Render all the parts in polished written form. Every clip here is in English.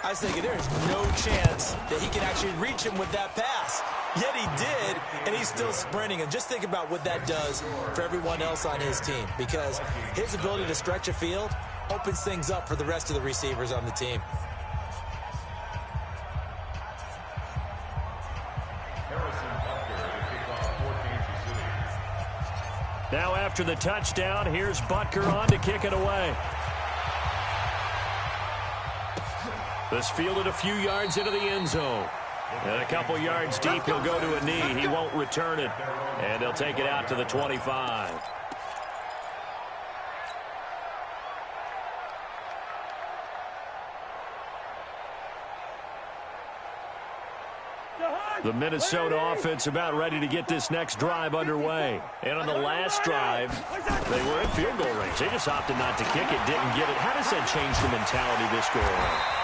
I was thinking there's no chance that he can actually reach him with that pass. Yet he did, and he's still sprinting. And just think about what that does for everyone else on his team, because his ability to stretch a field opens things up for the rest of the receivers on the team. Now after the touchdown, here's Butker on to kick it away. This fielded a few yards into the end zone. And a couple yards deep, he'll go to a knee. He won't return it. And they'll take it out to the 25. The Minnesota offense about ready to get this next drive underway. And on the last drive, they were in field goal range. They just opted not to kick it, didn't get it. How does that change the mentality this go around?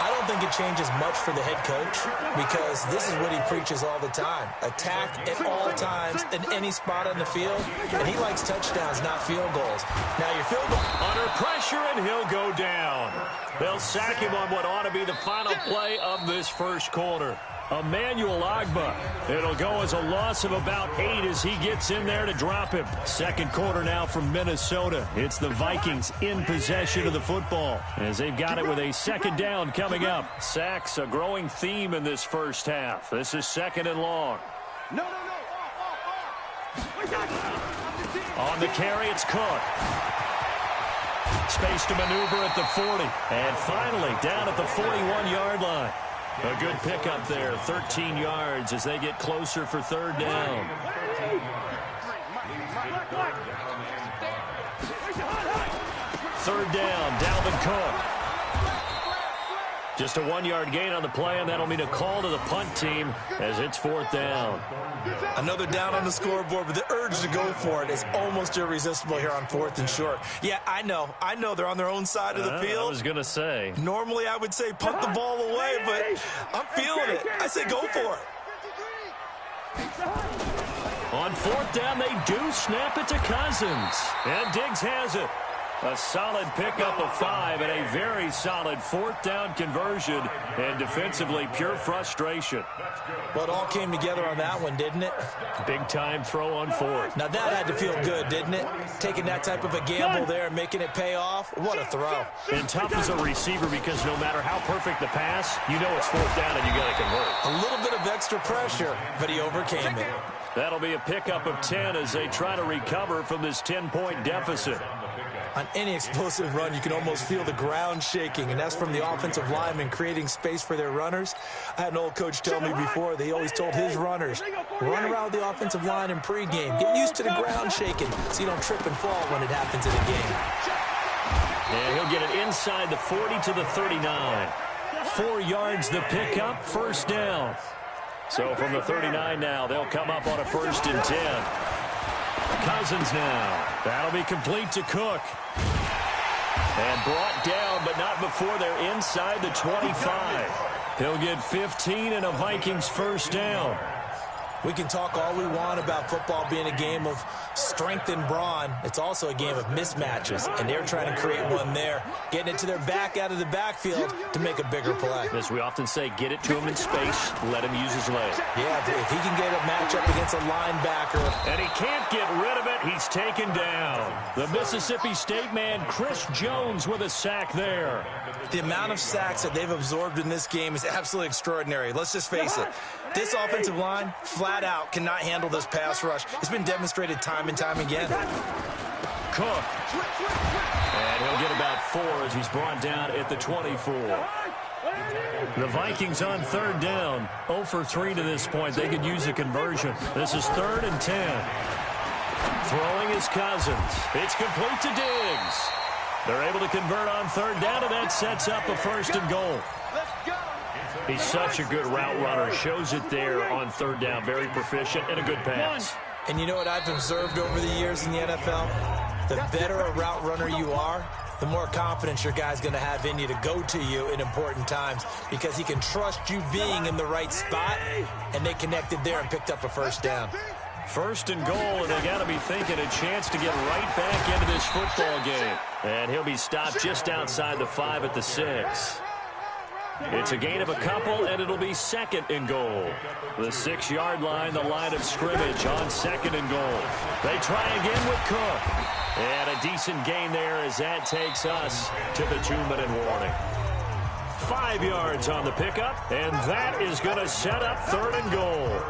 I don't think it changes much for the head coach, because this is what he preaches all the time. Attack at all times in any spot on the field, and he likes touchdowns, not field goals. Now your field goal. Under pressure, and he'll go down. They'll sack him on what ought to be the final play of this first quarter. Emmanuel Ogbah. It'll go as a loss of about 8 as he gets in there to drop him. Second quarter now from Minnesota. It's the Vikings in possession of the football as they've got it with a second down coming up. Sacks, a growing theme in this first half. This is second and long. On the carry, it's Cook. Space to maneuver at the 40. And finally, down at the 41-yard line. A good pickup there, 13 yards as they get closer for third down. Third down, Dalvin Cook. Just a 1-yard gain on the play, and that'll mean a call to the punt team as it's fourth down. Another down on the scoreboard, but the urge to go for it is almost irresistible here on fourth and short. Yeah, I know they're on their own side of the field. I was going to say. Normally I would say punt the ball away, but I'm feeling it. I say go for it. On fourth down, they do snap it to Cousins. And Diggs has it. A solid pickup of 5 and a very solid fourth down conversion. And defensively, pure frustration. Well, it all came together on that one, didn't it? Big time throw on fourth. Now that had to feel good, didn't it? Taking that type of a gamble there and making it pay off. What a throw. And tough as a receiver, because no matter how perfect the pass, you know it's fourth down and you got to convert. A little bit of extra pressure, but he overcame it. That'll be a pickup of 10 as they try to recover from this 10-point deficit. On any explosive run, you can almost feel the ground shaking, and that's from the offensive linemen creating space for their runners. I had an old coach tell me before, they always told his runners, run around the offensive line in pregame. Get used to the ground shaking so you don't trip and fall when it happens in a game. And he'll get it inside the 40 to the 39. 4 yards the pickup, first down. So from the 39 now, they'll come up on a 1st and 10. Cousins now. That'll be complete to Cook. And brought down, but not before they're inside the 25. He'll get 15 and a Vikings first down. We can talk all we want about football being a game of strength and brawn. It's also a game of mismatches, and they're trying to create one there, getting it to their back out of the backfield to make a bigger play. As we often say, get it to him in space, let him use his leg. Yeah, if he can get a matchup against a linebacker. And he can't get rid of it, he's taken down. The Mississippi State man, Chris Jones, with a sack there. The amount of sacks that they've absorbed in this game is absolutely extraordinary. Let's just face it. This offensive line, flat out, cannot handle this pass rush. It's been demonstrated time and time again. Cook. And he'll get about 4 as he's brought down at the 24. The Vikings on third down. 0 for 3 to this point. They could use a conversion. This is 3rd and 10. Throwing is Cousins. It's complete to Diggs. They're able to convert on third down, and that sets up a 1st and goal. He's such a good route runner. Shows it there on third down. Very proficient and a good pass. And you know what I've observed over the years in the NFL? The better a route runner you are, the more confidence your guy's going to have in you to go to you in important times, because he can trust you being in the right spot, and they connected there and picked up a 1st down. 1st and goal, and they got to be thinking a chance to get right back into this football game. And he'll be stopped just outside the 5 at the 6. It's a gain of a couple, and it'll be second and goal. The 6-yard line, the line of scrimmage on second and goal. They try again with Cook. And a decent gain there as that takes us to the 2-minute warning. 5 yards on the pickup, and that is going to set up third and goal.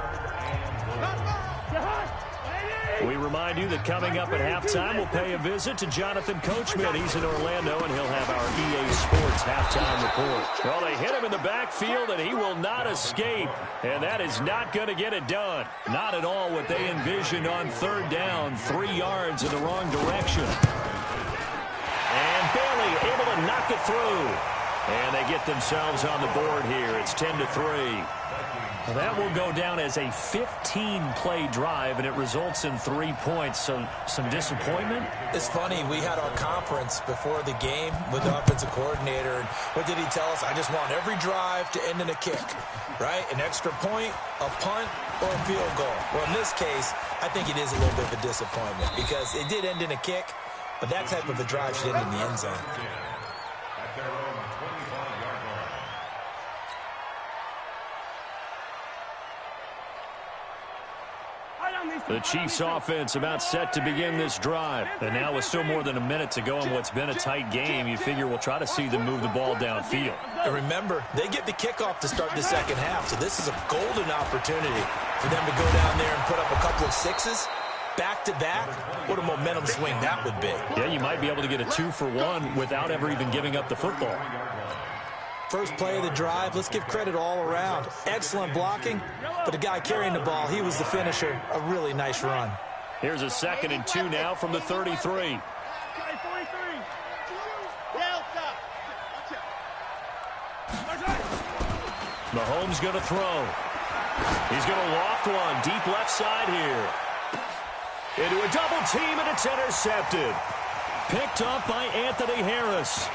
We remind you that coming up at halftime, we'll pay a visit to Jonathan Coachman. He's in Orlando, and he'll have our EA Sports halftime report. Well, they hit him in the backfield, and he will not escape. And that is not going to get it done. Not at all what they envisioned on third down. 3 yards in the wrong direction. And Bailey able to knock it through. And they get themselves on the board here. It's 10-3. Well, that will go down as a 15-play drive, and it results in 3 points. So some disappointment? It's funny. We had our conference before the game with the offensive coordinator. And what did he tell us? I just want every drive to end in a kick, right? An extra point, a punt, or a field goal. Well, in this case, I think it is a little bit of a disappointment because it did end in a kick, but that type of a drive should end in the end zone. The Chiefs offense about set to begin this drive. And now with still more than a minute to go in what's been a tight game, you figure we'll try to see them move the ball downfield. And remember, they get the kickoff to start the second half, so this is a golden opportunity for them to go down there and put up a couple of sixes back-to-back. What a momentum swing that would be. Yeah, you might be able to get a 2-for-1 without ever even giving up the football. First play of the drive, let's give credit all around. Excellent blocking, but the guy carrying the ball, he was the finisher. A really nice run. Here's a 2nd and 2 now from the 33. Mahomes going to throw. He's going to loft one deep left side here. Into a double team, and it's intercepted. Picked up by Anthony Harris.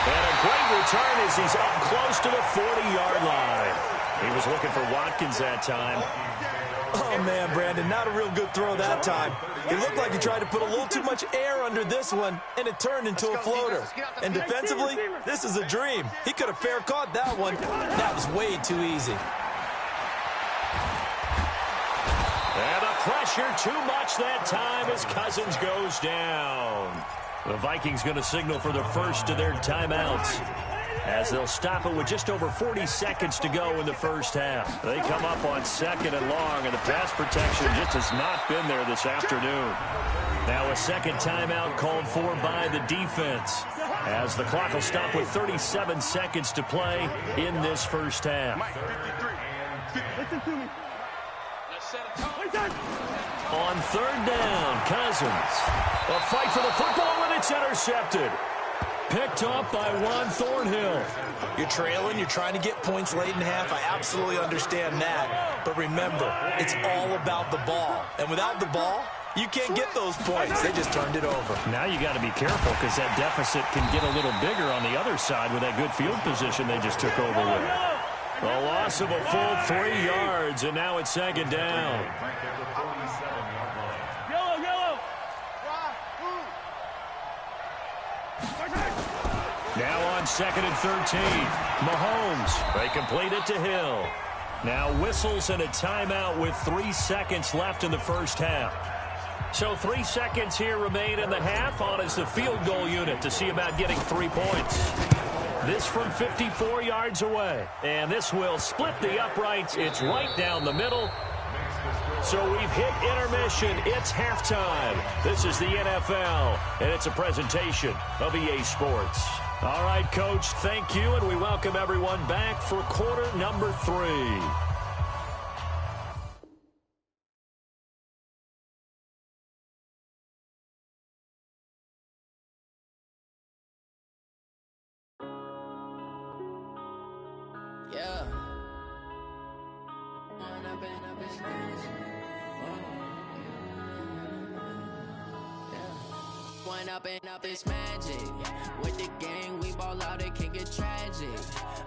And a great return as he's up close to the 40-yard line. He was looking for Watkins that time. Oh, man, Brandon, not a real good throw that time. It looked like he tried to put a little too much air under this one, and it turned into a floater. And defensively, this is a dream. He could have fair caught that one. That was way too easy. And the pressure too much that time as Cousins goes down. The Vikings going to signal for the first of their timeouts as they'll stop it with just over 40 seconds to go in the first half. They come up on 2nd and long, and the pass protection just has not been there this afternoon. Now a second timeout called for by the defense as the clock will stop with 37 seconds to play in this first half. Listen to me. On third down, Cousins. A fight for the football, and it's intercepted. Picked up by Juan Thornhill. You're trailing. You're trying to get points late in half. I absolutely understand that. But remember, it's all about the ball. And without the ball, you can't get those points. They just turned it over. Now you got to be careful because that deficit can get a little bigger on the other side with that good field position they just took over with. A loss of a full 3 yards, and now it's 2nd down. Now on 2nd and 13. Mahomes. They complete it to Hill. Now whistles and a timeout with 3 seconds left in the first half. So 3 seconds here remain in the half on as the field goal unit to see about getting 3 points. This from 54 yards away. And this will split the uprights. It's right down the middle. So we've hit intermission. It's halftime. This is the NFL, and it's a presentation of EA Sports. All right, Coach, thank you, and we welcome everyone back for quarter number 3. Yeah. Up this magic. With the gang, we ball out, it can get tragic.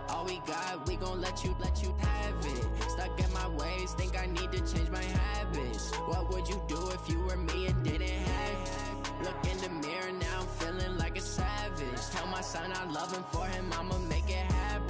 All we got, we gon' let you have it. Stuck in my ways, think I need to change my habits. What would you do if you were me and didn't have it? Look in the mirror, now I'm feeling like a savage. Tell my son I love him, for him I'ma make it happen.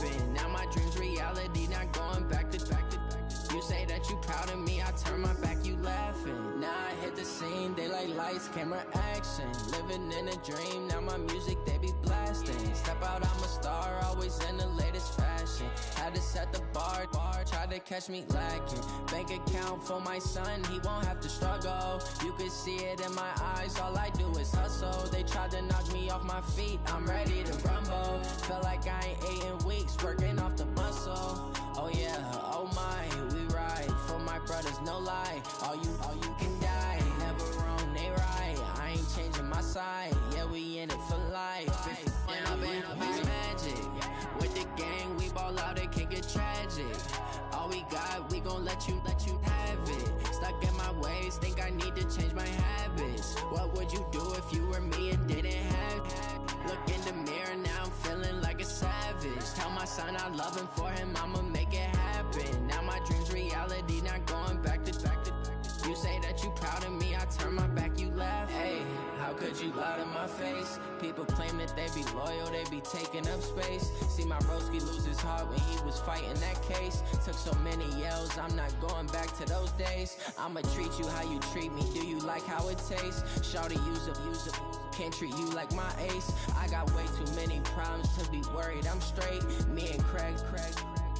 proud of me, I turn my back, you laughing. Now I hit the scene, they like lights, camera, action. Living in a dream, now my music, they be blasting. Step out, I'm a star, always in the latest fashion. Had to set the bar, try to catch me lacking. Bank account for my son, he won't have to struggle. You can see it in my eyes, all I do is hustle. They tried to knock me off my feet, I'm ready to rumble. Feel like I ain't ate in weeks, working off the muscle. Oh yeah, oh my, we ride for my brothers, no lie. All you can die, never wrong, they right. I ain't changing my side, yeah, we in it for life. When up it's magic. With the gang, we ball out, it can get tragic. All we got, we gon' let you have it. Stuck in my ways, think I need to change my habits. What would you do if you were me and didn't have it? Look in the mirror, now I'm feeling like a savage. Tell my son I love him, for him I'ma make it happen. Now my dream's reality, not going back to. You say that you proud of me, I turn my back, you laugh. Hey, how could you lie to my face? People claim that they be loyal, they be taking up space. See my broski lose his heart when he was fighting that case. Took so many yells, I'm not going back to those days. I'ma treat you how you treat me, do you like how it tastes? Shawty, use up, can't treat you like my ace. I got way too many problems to be worried, I'm straight. Me and Craig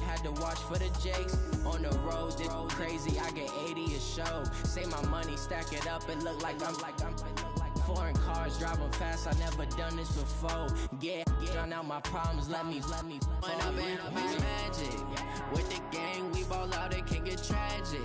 had to watch for the Jakes. On the road, this crazy, I get 80 a show. Say my money, stack it up, it look like I'm foreign cars, driving fast, I never done this before. Get drown out my problems, let me When up it's magic. With the gang, we ball out, it can get tragic.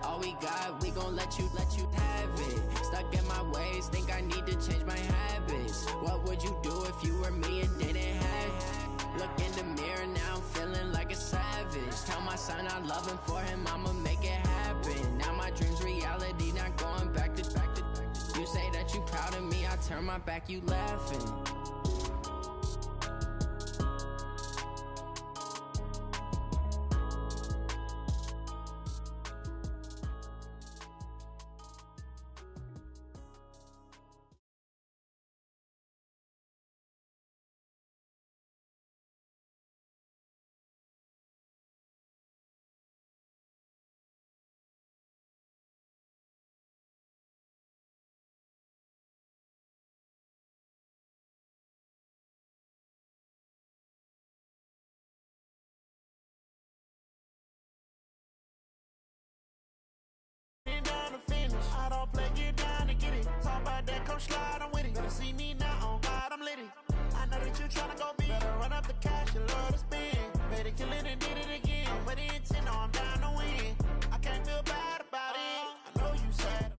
All we got, we gon' let you have it. Stuck in my ways, think I need to change my habits. What would you do if you were me and didn't have it? Look in the mirror, now I'm feeling like a savage. Tell my son I love him, for him I'ma make it happen. Now my dream's reality, not going back to. You say that you proud of me, I turn my back, you laughing. I don't play, get down and get it. Talk about that, come slide, I'm with it. Better see me now, on God, I'm litty. I know that you tryna go big. Better run up the cash, you love to spend. Better kill it and did it again. I'm with the intent, no, I'm down to win. I can't feel bad about it. I know you sad.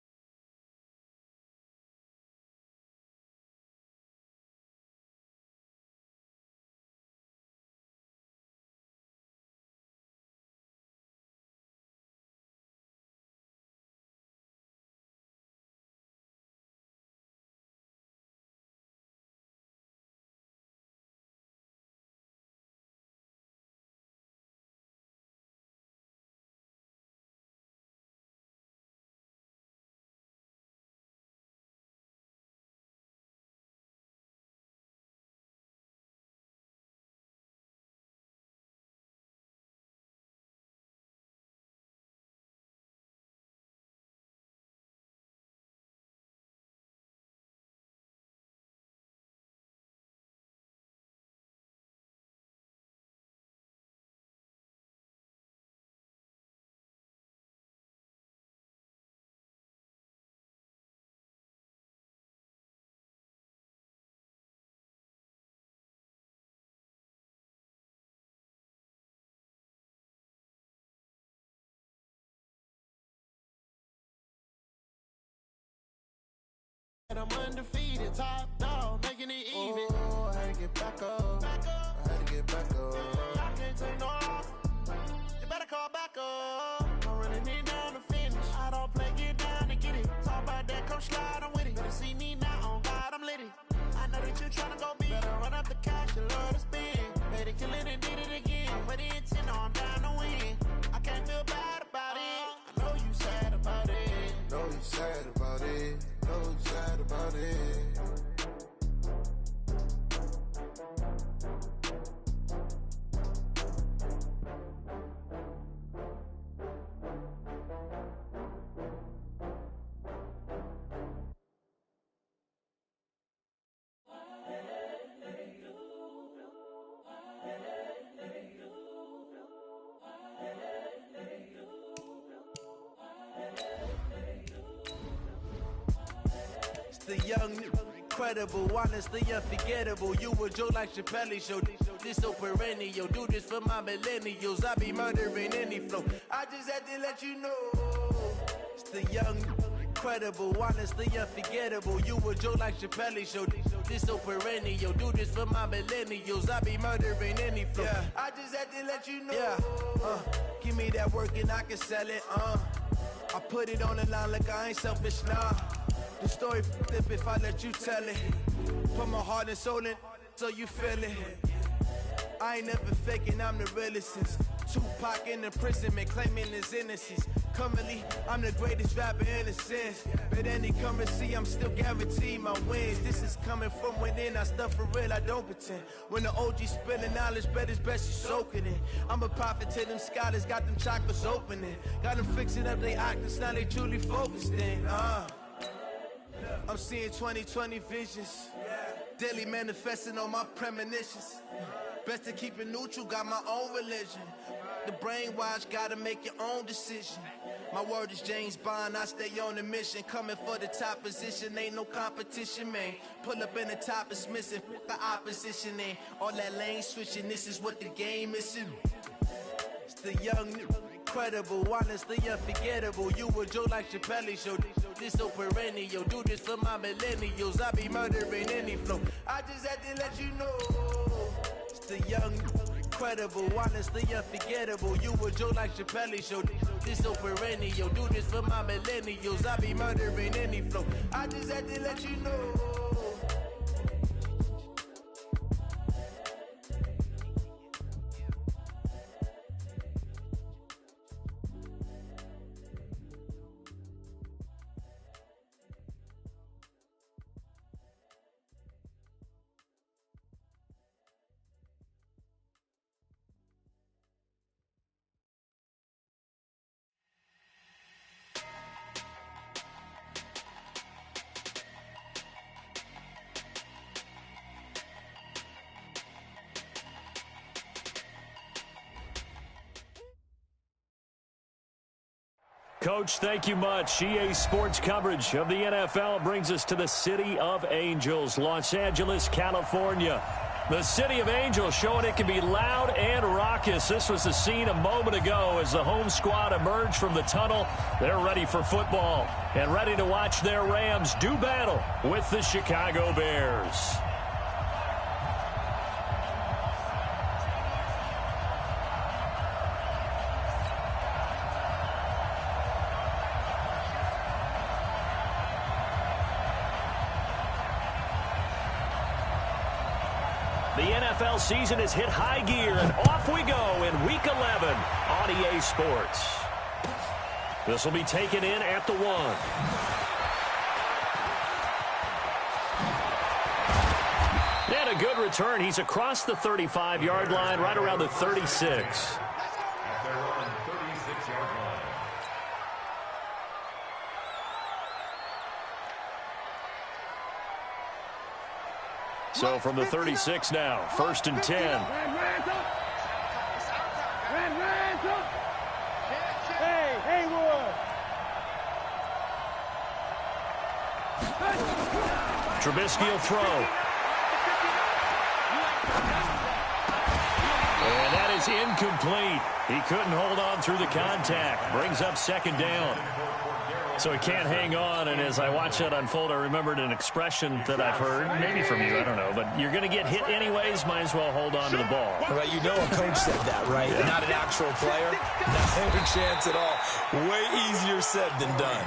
And I'm undefeated, top dog, making it even. Oh, I had to get back up. I had to get back up. I can't take no loss. You better call back up. I'm running it down to finish. I don't play, get down to get it. Talk about that, come slide, I'm with it. Better see me now, on God, I'm litty. I know that you tryna go big. Better run up the cash, you love to spend. Better kill it and did it again. I'm with the intent, no, I'm down to win. I can't feel bad about it. I know you sad about it. Know you sad about it. Know you sad about it. the young, incredible, honestly unforgettable. You a joke like Chappelle Show. This so perennial. Do this for my millennials. I be murdering any flow. I just had to let you know. It's the young, incredible, honestly unforgettable. You a joke like Chappelle Show. This so perennial. Do this for my millennials. I be murdering any flow. Yeah. I just had to let you know. Yeah. Give me that work and I can sell it. I put it on the line like I ain't selfish, nah. The story flip if I let you tell it. Put my heart and soul in so you feel it. I ain't never faking, I'm the realest since Tupac in imprisonment, claiming his innocence. Currently, I'm the greatest rapper in a sense. But any currency, I'm still guaranteed my wins. This is coming from within, I stuff for real, I don't pretend. When the OG spilling knowledge, bet it's best you soak it in. I'm a prophet to them scholars, got them chakras opening. Got them fixing up they octaves, now they truly focused in. I'm seeing 2020 visions. Daily manifesting on my premonitions. Best to keep it neutral, got my own religion. The brainwash, gotta make your own decision. My word is James Bond, I stay on a mission. Coming for the top position, ain't no competition, man. Pull up in the top, it's missing, the opposition ain't. All that lane switching, this is what the game is. It's the young, incredible, honestly unforgettable. You a joke like Chappelle Show. This so perennial. Do this for my millennials. I be murdering any flow. I just had to let you know. It's the young, incredible, honestly unforgettable. You a joke like Chappelle Show. This so perennial. Do this for my millennials. I be murdering any flow. I just had to let you know. Coach, thank you much. EA Sports coverage of the NFL brings us to the City of Angels, Los Angeles, California. The City of Angels showing it can be loud and raucous. This was the scene a moment ago as the home squad emerged from the tunnel. They're ready for football and ready to watch their Rams do battle with the Chicago Bears. The NFL season has hit high gear, and off we go in Week 11 on EA Sports. This will be taken in at the 1. And a good return. He's across the 35-yard line, right around the 36. So from the 36 now, 1st and 10. Hey, Haywood. Trubisky will throw. And that is incomplete. He couldn't hold on through the contact. Brings up 2nd down. So he can't hang on, and as I watch that unfold, I remembered an expression that I've heard, maybe from you, I don't know, but you're going to get hit anyways, might as well hold on to the ball. Right, you know a coach said that, right? Yeah. Not an actual player. Not any chance at all. Way easier said than done.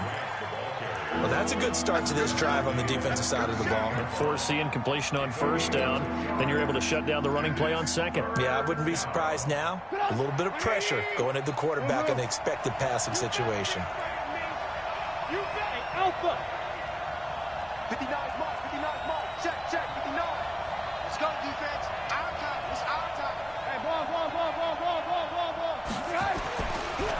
Well, that's a good start to this drive on the defensive side of the ball. And forcing completion on 1st down, then you're able to shut down the running play on 2nd. Yeah, I wouldn't be surprised now. A little bit of pressure going at the quarterback in an expected passing situation. Alpha. 59 mark, 59 mark. Check, 59. Let's go, defense. Our time. It's our time. Hey, ball.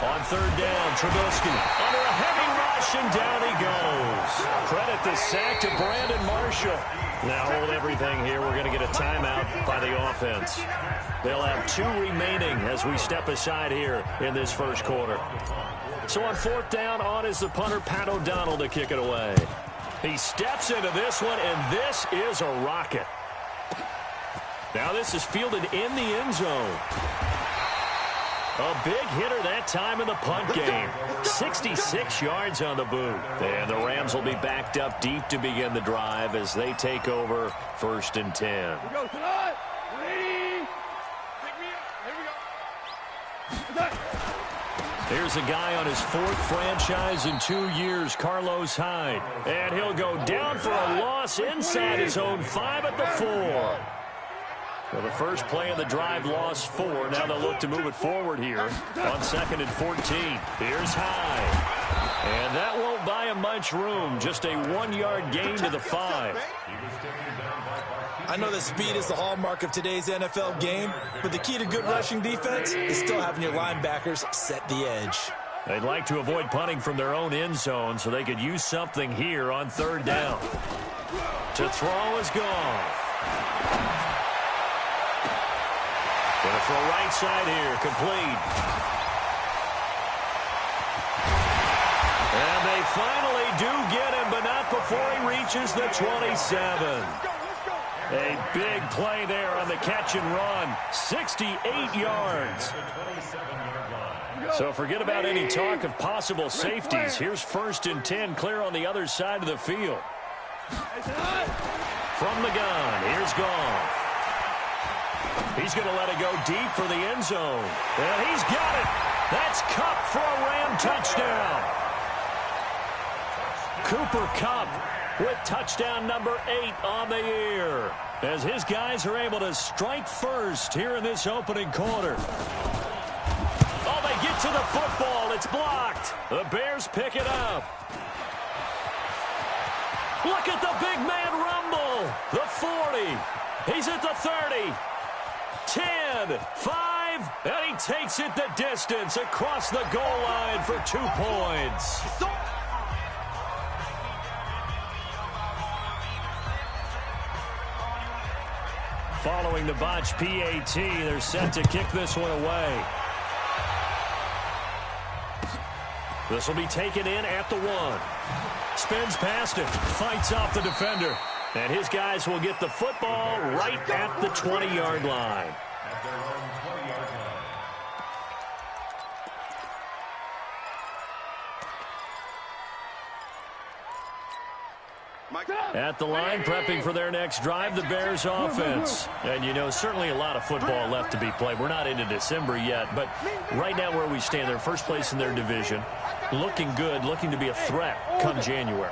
On 3rd down, Trubisky under a heavy rush, and down he goes. Credit the sack to Brandon Marshall. Now hold everything here. We're going to get a timeout by the offense. They'll have 2 remaining as we step aside here in this 1st quarter. So on 4th down, on is the punter, Pat O'Donnell, to kick it away. He steps into this one, and this is a rocket. Now this is fielded in the end zone. A big hitter that time in the punt game. 66 yards on the boot. And the Rams will be backed up deep to begin the drive as they take over 1st and 10. Here's a guy on his 4th franchise in 2 years, Carlos Hyde. And he'll go down for a loss inside his own 5 at the 4. Well, the first play of the drive lost 4. Now they'll look to move it forward here on 2nd and 14. Here's Hyde. And that won't buy him much room. Just a 1-yard gain to the 5. I know that speed is the hallmark of today's NFL game, but the key to good rushing defense is still having your linebackers set the edge. They'd like to avoid punting from their own end zone so they could use something here on 3rd down. To throw is Goff. Going to throw right side here, complete. And they finally do get him, but not before he reaches the 27. A big play there on the catch and run. 68 yards. So forget about any talk of possible safeties. Here's 1st and 10, clear on the other side of the field. From the gun, here's Goff. He's going to let it go deep for the end zone. And he's got it. That's Kupp for a Ram touchdown. Cooper Kupp with touchdown number 8 on the year, as his guys are able to strike first here in this opening quarter. Oh, they get to the football. It's blocked. The Bears pick it up. Look at the big man rumble. The 40. He's at the 30. 10, 5, and he takes it the distance across the goal line for 2 points. Following the botch PAT, they're set to kick this one away. This will be taken in at the 1. Spins past it, fights off the defender. And his guys will get the football right at the 20-yard line. At the line, prepping for their next drive, the Bears offense. And, you know, certainly a lot of football left to be played. We're not into December yet, but right now where we stand, they're first place in their division. Looking good, looking to be a threat come January.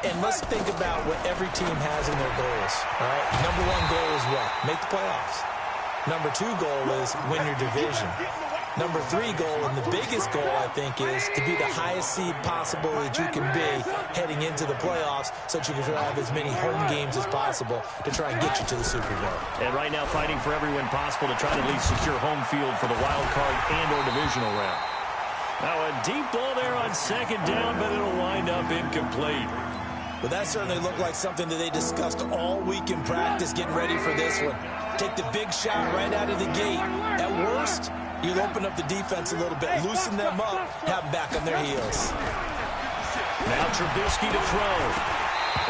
And let's think about what every team has in their goals, all right? Number 1 goal is what? Make the playoffs. Number 2 goal is win your division. Number 3 goal, and the biggest goal, I think, is to be the highest seed possible that you can be heading into the playoffs so that you can have as many home games as possible to try and get you to the Super Bowl. And right now fighting for every win possible to try to at least secure home field for the wild card and or divisional round. Now a deep ball there on 2nd down, but it'll wind up incomplete. But that certainly looked like something that they discussed all week in practice, getting ready for this one. Take the big shot right out of the gate. At worst, you'll open up the defense a little bit, loosen them up, have them back on their heels. Now Trubisky to throw.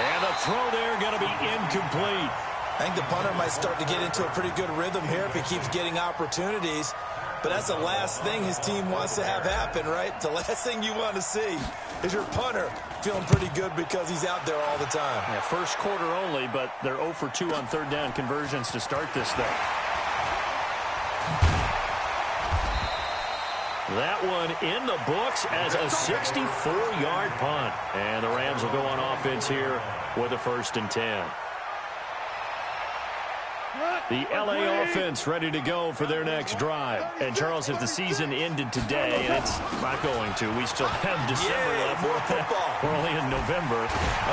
And the throw there going to be incomplete. I think the punter might start to get into a pretty good rhythm here if he keeps getting opportunities. But that's the last thing his team wants to have happen, right? The last thing you want to see is your punter feeling pretty good because he's out there all the time. Yeah, first quarter only, but they're 0 for 2 on 3rd down conversions to start this thing. That one in the books as a 64-yard punt. And the Rams will go on offense here with a 1st and 10. The LA offense ready to go for their next drive. And, Charles, if the season ended today, and it's not going to, we still have December left. More football. We're only in November.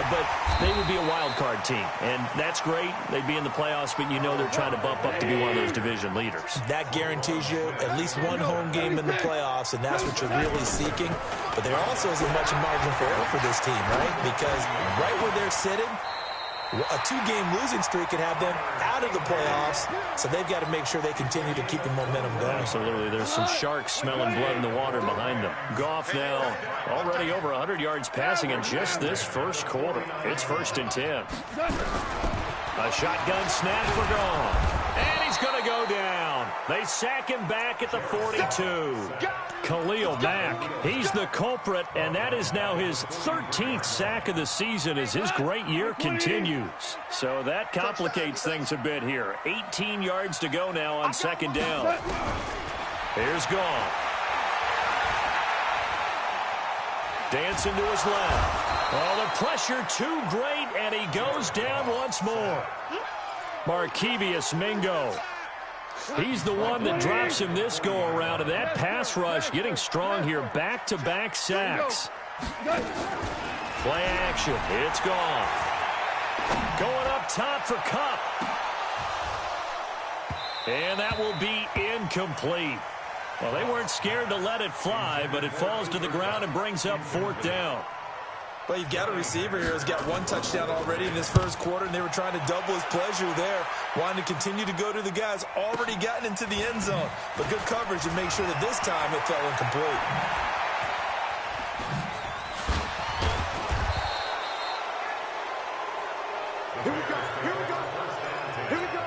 But they would be a wild card team. And that's great. They'd be in the playoffs, but you know they're trying to bump up to be one of those division leaders. That guarantees you at least one home game in the playoffs, and that's what you're really seeking. But there also isn't much margin for error for this team, right? Because right where they're sitting, A 2-game losing streak could have them out of the playoffs, so they've got to make sure they continue to keep the momentum going. Absolutely. There's some sharks smelling blood in the water behind them. Goff now already over 100 yards passing in just this first quarter. It's 1st and 10. A shotgun snap for Goff. And he's going to go down. They sack him back at the 42. Khalil Mack, he's the culprit, and that is now his 13th sack of the season as his great year continues. So that complicates things a bit here. 18 yards to go now on 2nd down. Here's Goff. Dancing to his left. Oh, the pressure too great, and he goes down once more. Markevious Mingo. He's the one that drops him this go-around, and that pass rush getting strong here. Back-to-back sacks. Play action. It's Goff. Going up top for Kupp. And that will be incomplete. Well, they weren't scared to let it fly, but it falls to the ground and brings up 4th down. Well, you've got a receiver here who's got 1 touchdown already in this first quarter, and they were trying to double his pleasure there, wanting to continue to go to the guys already gotten into the end zone. But good coverage to make sure that this time it fell incomplete. Here we go. Here we go. Here we go.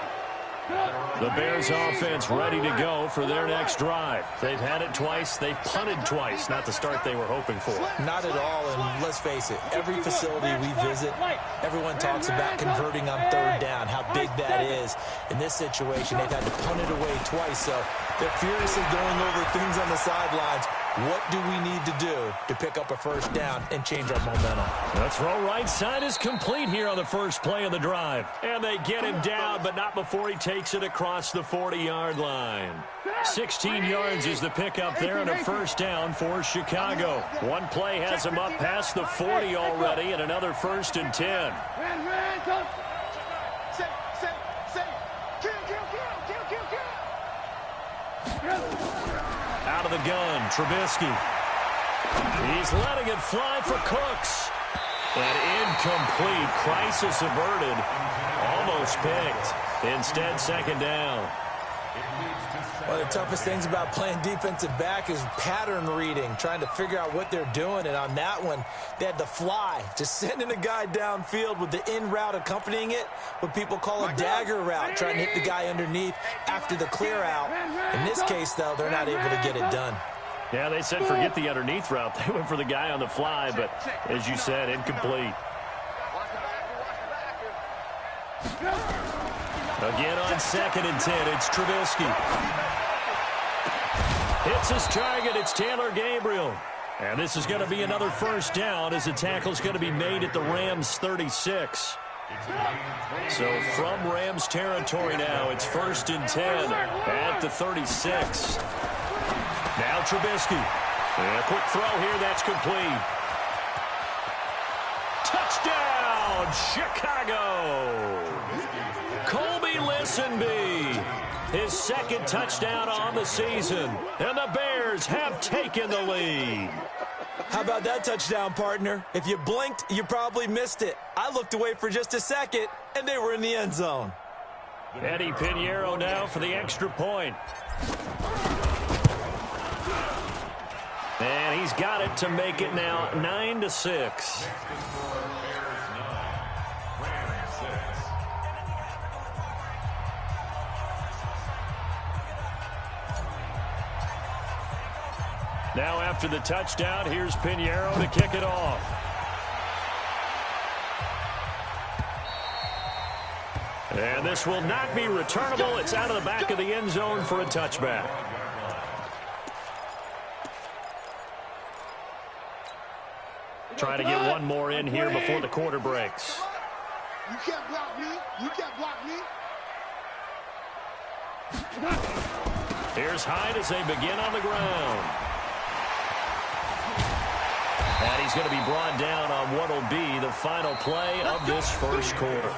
The Bears offense ready to go for their next drive. They've had it twice. They've punted twice. Not the start they were hoping for. Not at all, and let's face it, every facility we visit, everyone talks about converting on 3rd down, how big that is. In this situation, they've had to punt it away twice, so they're furiously going over things on the sidelines. What do we need to do to pick up a 1st down and change our momentum? The throw right side is complete here on the first play of the drive. And they get him down, but not before he takes it across the 40-yard line. 16 yards is the pickup there and a 1st down for Chicago. One play has him up past the 40 already and another 1st and 10. Out of the gun, Trubisky. He's letting it fly for Cooks. And incomplete. Crisis averted. Almost picked. Instead, 2nd down. One of the toughest things about playing defensive back is pattern reading, trying to figure out what they're doing. And on that one, they had to fly, just sending a guy downfield with the in route accompanying it, what people call a dagger route, trying to hit the guy underneath after the clear out. In this case, though, they're not able to get it done. Yeah, they said forget the underneath route. They went for the guy on the fly, but as you said, incomplete. Again on 2nd and 10, it's Trubisky. Hits his target, it's Taylor Gabriel. And this is going to be another 1st down as the tackle's going to be made at the Rams 36. So from Rams territory now, it's 1st and 10 at the 36. Now Trubisky. A quick throw here, that's complete. Touchdown, Chicago! Colby Listenbee, his 2nd touchdown on the season, and the Bears have taken the lead. How about that touchdown, partner? If you blinked, you probably missed it. I looked away for just a second, and they were in the end zone. Eddie Pinheiro now for the extra point. And he's got it to make it now 9-6. Now after the touchdown, here's Pinheiro to kick it off. And this will not be returnable. It's out of the back of the end zone for a touchback. Trying to get one more in here before the quarter breaks. You can't block me. You can't block me. Here's Hyde as they begin on the ground. And he's going to be brought down on what will be the final play of this first quarter.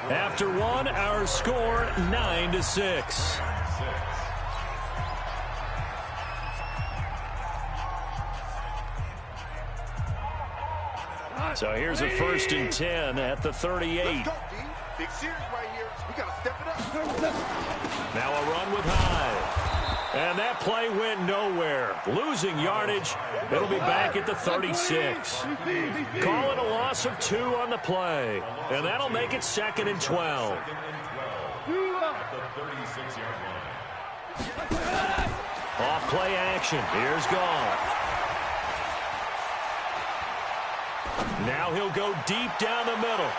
After one, our score 9-6. So here's a 1st and 10 at the 38. big series right here. We got to step it up. Now a run with Hyde. And that play went nowhere. Losing yardage. It'll be back at the 36. Call it a loss of 2 on the play. And that'll make it 2nd and 12. Off play action. Here's Goff. Now he'll go deep down the middle.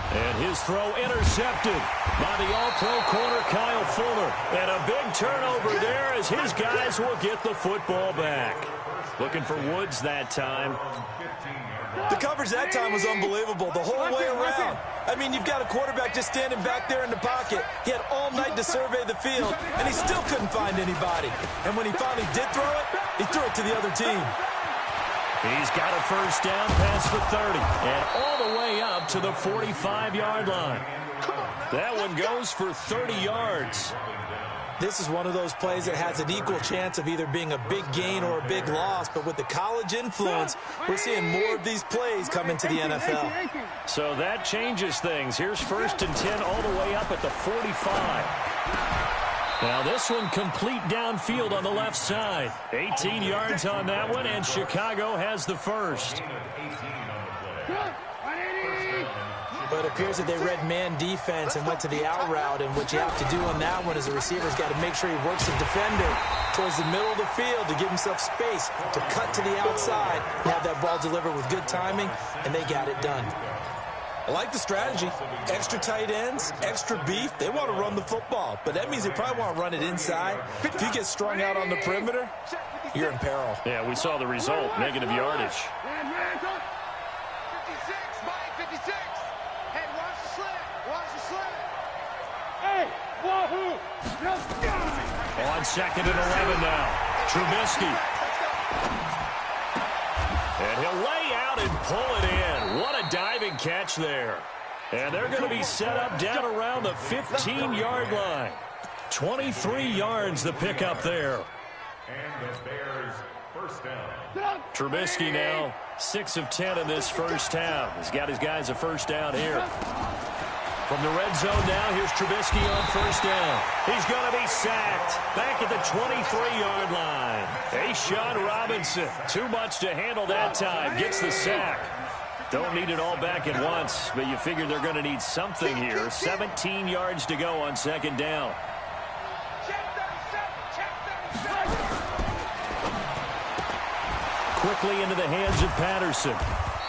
And his throw intercepted by the all-pro corner Kyle Fuller. And a big turnover there as his guys will get the football back. Looking for Woods that time. The coverage that time was unbelievable the whole way around. I mean, you've got a quarterback just standing back there in the pocket. He had all night to survey the field, and he still couldn't find anybody. And when he finally did throw it, he threw it to the other team. He's got a first down past the 30 and all the way up to the 45-yard line. That one goes for 30 yards. This is one of those plays that has an equal chance of either being a big gain or a big loss, but with the college influence, we're seeing more of these plays come into the NFL. So that changes things. Here's 1st and 10 all the way up at the 45. Now this one complete downfield on the left side. 18 yards on that one, and Chicago has the first. But it appears that they read man defense and went to the out route, and what you have to do on that one is the receiver's got to make sure he works the defender towards the middle of the field to give himself space to cut to the outside and have that ball delivered with good timing, and they got it done. I like the strategy. Extra tight ends, extra beef. They want to run the football, but that means they probably want to run it inside. If you get strung out on the perimeter, you're in peril. Yeah, we saw the result, negative yardage. 56, Mike, 56. Hey, watch the slant. Watch the slant. Hey, wahoo! On 2nd and 11 now. Trubisky. And he'll lay out and pull it in. What a diving catch there. And they're going to be set up down around the 15-yard line. 23 yards the pickup there. And the Bears first down. Trubisky now 6 of 10 in this first half. He's got his guys a first down here. From the red zone now, here's Trubisky on first down. He's going to be sacked back at the 23-yard line. A'Shawn Robinson, too much to handle that time, gets the sack. Don't need it all back at once, but you figure they're going to need something here. 17 yards to go on 2nd down. Quickly into the hands of Patterson.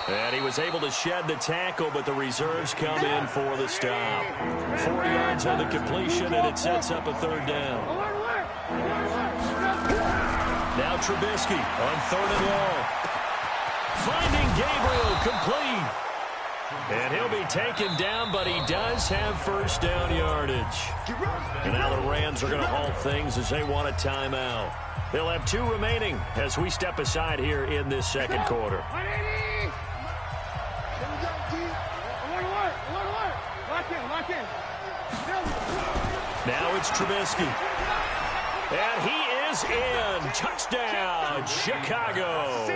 And he was able to shed the tackle, but the reserves come in for the stop. 4 yards on the completion, and it sets up a 3rd down. Now Trubisky on 3rd and long. Finding Gabriel complete. And he'll be taken down, but he does have first down yardage. And now the Rams are going to halt things as they want a timeout. They'll have 2 remaining as we step aside here in this 2nd quarter. Now it's Trubisky. And he is in. Touchdown, Chicago.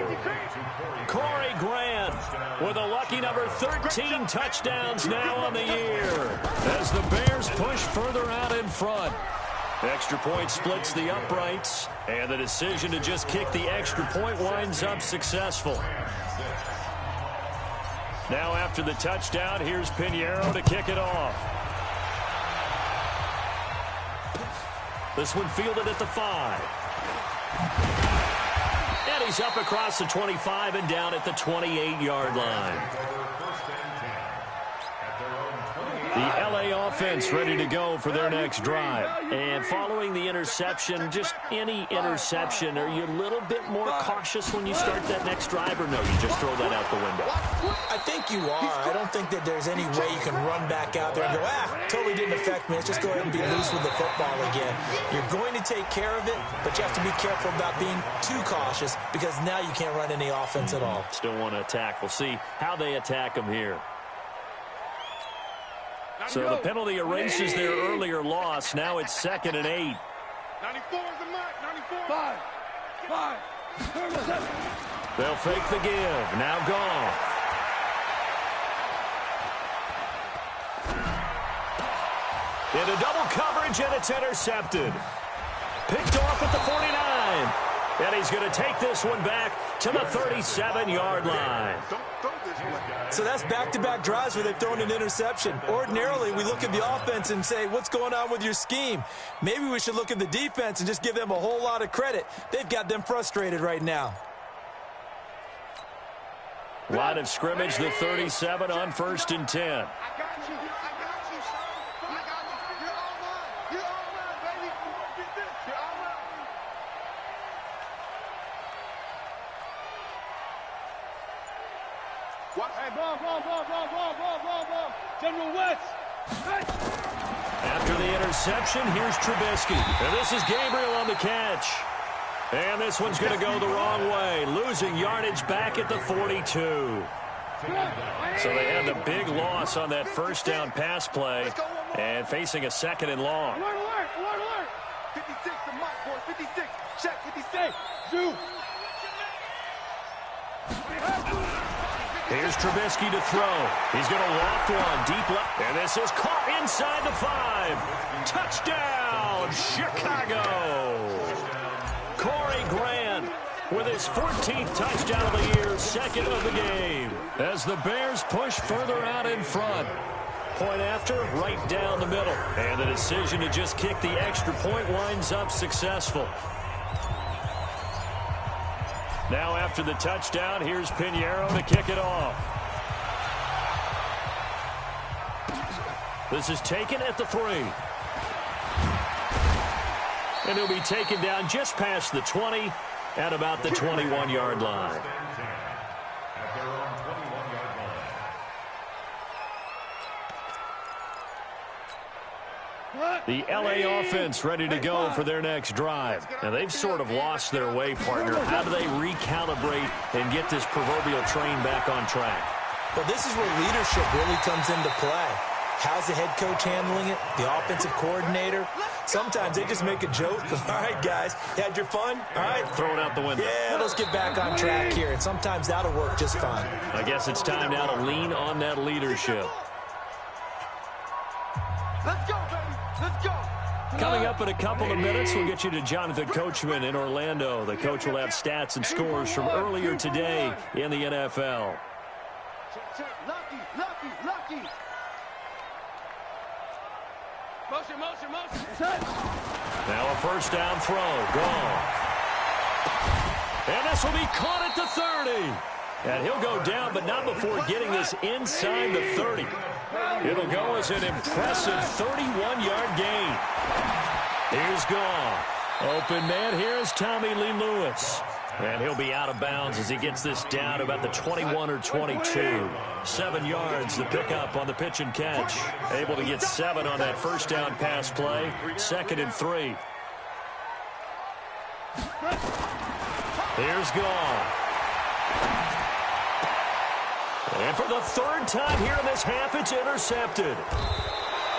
Corey Grant with a lucky number 13 touchdowns now on the year as the Bears push further out in front. Extra point splits the uprights, and the decision to just kick the extra point winds up successful. Now after the touchdown, here's Pinheiro to kick it off. This one fielded at the 5. And he's up across the 25 and down at the 28-yard line. The LA offense ready to go for their next drive. And following the interception, just any interception, are you a little bit more cautious when you start that next drive, or no, you just throw that out the window? I think you are. I don't think that there's any way you can run back out there and go, totally didn't affect me. Let's just go ahead and be loose with the football again. You're going to take care of it, but you have to be careful about being too cautious because now you can't run any offense at all. Still want to attack. We'll see how they attack them here. So the penalty erases their earlier loss. Now it's 2nd and 8. 94 is the mark. 94. 5. They'll fake the give. Now Goff. Into double coverage, and it's intercepted. Picked off at the 49. And he's going to take this one back to the 37-yard line. So that's back-to-back drives where they've thrown an interception. Ordinarily, we look at the offense and say, what's going on with your scheme? Maybe we should look at the defense and just give them a whole lot of credit. They've got them frustrated right now. Line of scrimmage, the 37 on 1st and 10. I got you. I got you, son. I got you. You're all mine. You're all mine, baby. You're all mine. What? Hey, ball. General West. After the interception, here's Trubisky. And this is Gabriel on the catch. And this one's going to go the wrong way, losing yardage back at the 42. So they had the big loss on that first down pass play and facing a 2nd and long. Alert. 56, the mic, boy. 56. Check, 56. Zoo. Here's Trubisky to throw. He's going to loft one deep left. And this is caught inside the 5. Touchdown, Chicago. Corey Grant with his 14th touchdown of the year, 2nd of the game. As the Bears push further out in front. Point after, right down the middle. And the decision to just kick the extra point winds up successful. Now after the touchdown, here's Pinheiro to kick it off. This is taken at the 3. And he'll be taken down just past the 20 at about the 21-yard line. At their own 21-yard line. The L.A. offense ready to go for their next drive. And they've sort of lost their way, partner. How do they recalibrate and get this proverbial train back on track? Well, this is where leadership really comes into play. How's the head coach handling it? The offensive coordinator? Sometimes they just make a joke. All right, guys, you had your fun? All right. Throw it out the window. Yeah, let's get back on track here. And sometimes that'll work just fine. I guess it's time now to lean on that leadership. Let's go, baby. Let's go. Coming up in a couple of minutes, we'll get you to Jonathan Coachman in Orlando. The coach will have stats and scores from earlier today in the NFL. Check. Lucky. Motion. Now a first down throw. Gone. And this will be caught at the 30. And he'll go down, but not before getting this inside the 30. It'll go as an impressive 31-yard gain. Here's Goff. Open man, here's Tommy Lee Lewis. And he'll be out of bounds as he gets this down to about the 21 or 22. 7 yards, the pickup on the pitch and catch. Able to get 7 on that first down pass play. 2nd and 3. Here's Goff. And for the 3rd time here in this half, it's intercepted.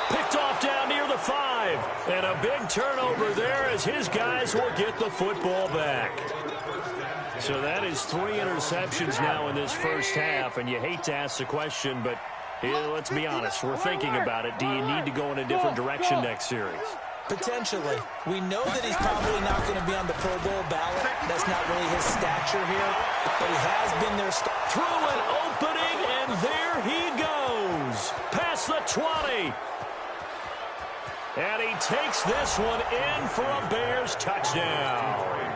Picked off down near the 5. And a big turnover there as his guys will get the football back. So that is 3 interceptions now in this first half. And you hate to ask the question, but let's be honest. We're thinking about it. Do you need to go in a different direction next series? Potentially. We know that he's probably not going to be on the Pro Bowl ballot. That's not really his stature here. But he has been there. Through an opening, and there he goes. Past the 20. And he takes this one in for a Bears touchdown.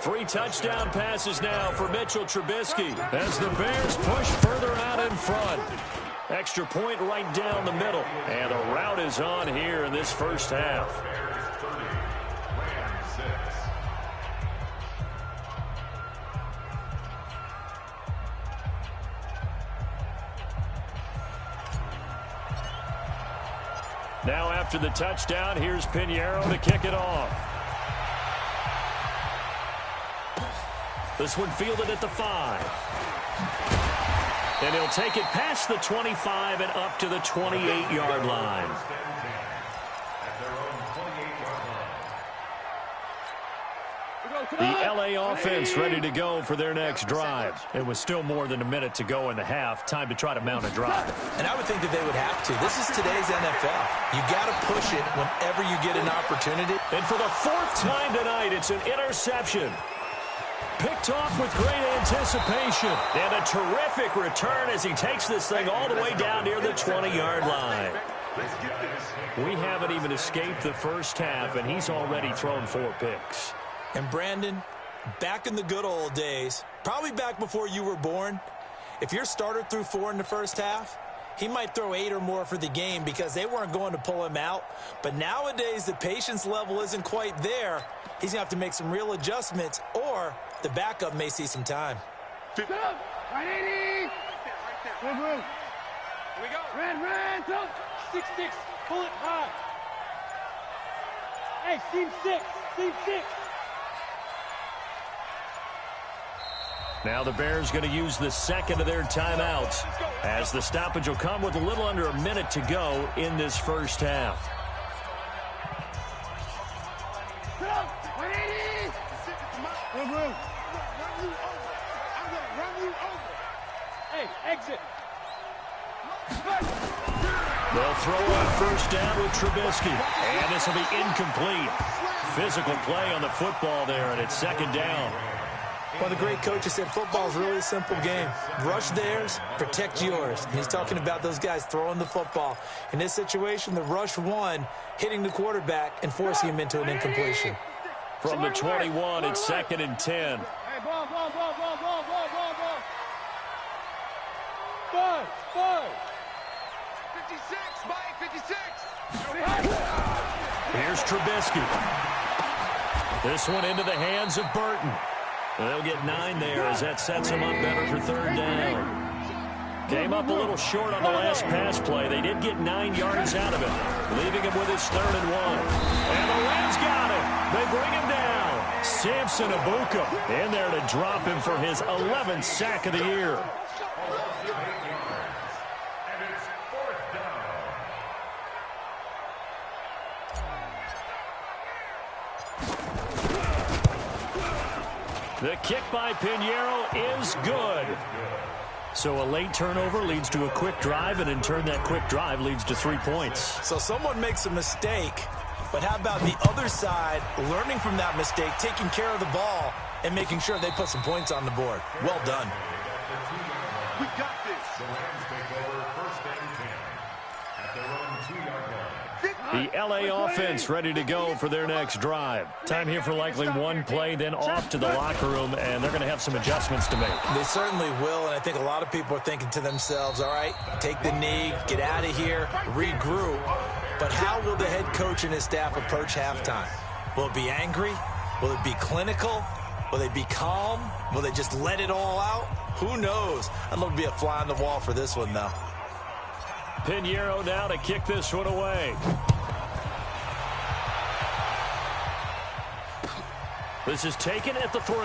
3 touchdown passes now for Mitchell Trubisky as the Bears push further out in front. Extra point right down the middle. And the route is on here in this first half. Bears 30, Rams 6. Now after the touchdown, here's Pinheiro to kick it off. This one fielded at the 5. And he'll take it past the 25 and up to the 28-yard line. At their own 28-yard line. The L.A. offense ready to go for their next drive. It was still more than a minute to go in the half. Time to try to mount a drive. And I would think that they would have to. This is today's NFL. You got to push it whenever you get an opportunity. And for the fourth time tonight, it's an interception. Picked off with great anticipation. And a terrific return as he takes this thing all the way down near the 20-yard line. We haven't even escaped the first half, and he's already thrown 4 picks. And Brandon, back in the good old days, probably back before you were born, if your starter threw 4 in the first half, he might throw 8 or more for the game because they weren't going to pull him out. But nowadays, the patience level isn't quite there. He's going to have to make some real adjustments, or the backup may see some time. 180. Good move. Here we go. Red, go. 6-6. Pull it high. Hey, seam 6. Now the Bears going to use the second of their timeouts as the stoppage will come with a little under a minute to go in this first half. 180. Good move. Hey, exit. They'll throw on first down with Trubisky. And this will be incomplete. Physical play on the football there, and it's second down. One of the great coaches said football is really a simple game. Rush theirs, protect yours. And he's talking about those guys throwing the football. In this situation, the rush one, hitting the quarterback and forcing him into an incompletion. From the 21, it's second and 10. Hey, ball. 5. 56, Mike, 56. Here's Trubisky. This one into the hands of Burton. They'll get 9 there as that sets him up better for third down. Came up a little short on the last pass play. They did get 9 yards out of it, leaving him with his 3rd and 1. And the Rams got him. They bring him down. Samson Ibuka in there to drop him for his 11th sack of the year. The kick by Pinheiro is good. So a late turnover leads to a quick drive, and in turn that quick drive leads to 3 points. So someone makes a mistake, but how about the other side learning from that mistake, taking care of the ball, and making sure they put some points on the board? Well done. We got this. The Rams take over first and 10 at their own 2-yard line. The L.A. offense ready to go for their next drive. Time here for likely one play, then off to the locker room, and they're going to have some adjustments to make. They certainly will, and I think a lot of people are thinking to themselves, all right, take the knee, get out of here, regroup. But how will the head coach and his staff approach halftime? Will it be angry? Will it be clinical? Will they be calm? Will they just let it all out? Who knows? I'd love to be a fly on the wall for this one, though. Pinheiro now to kick this one away. This is taken at the 3.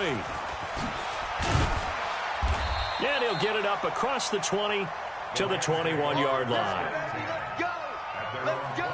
And he'll get it up across the 20 to the 21-yard line. Go! Let's go!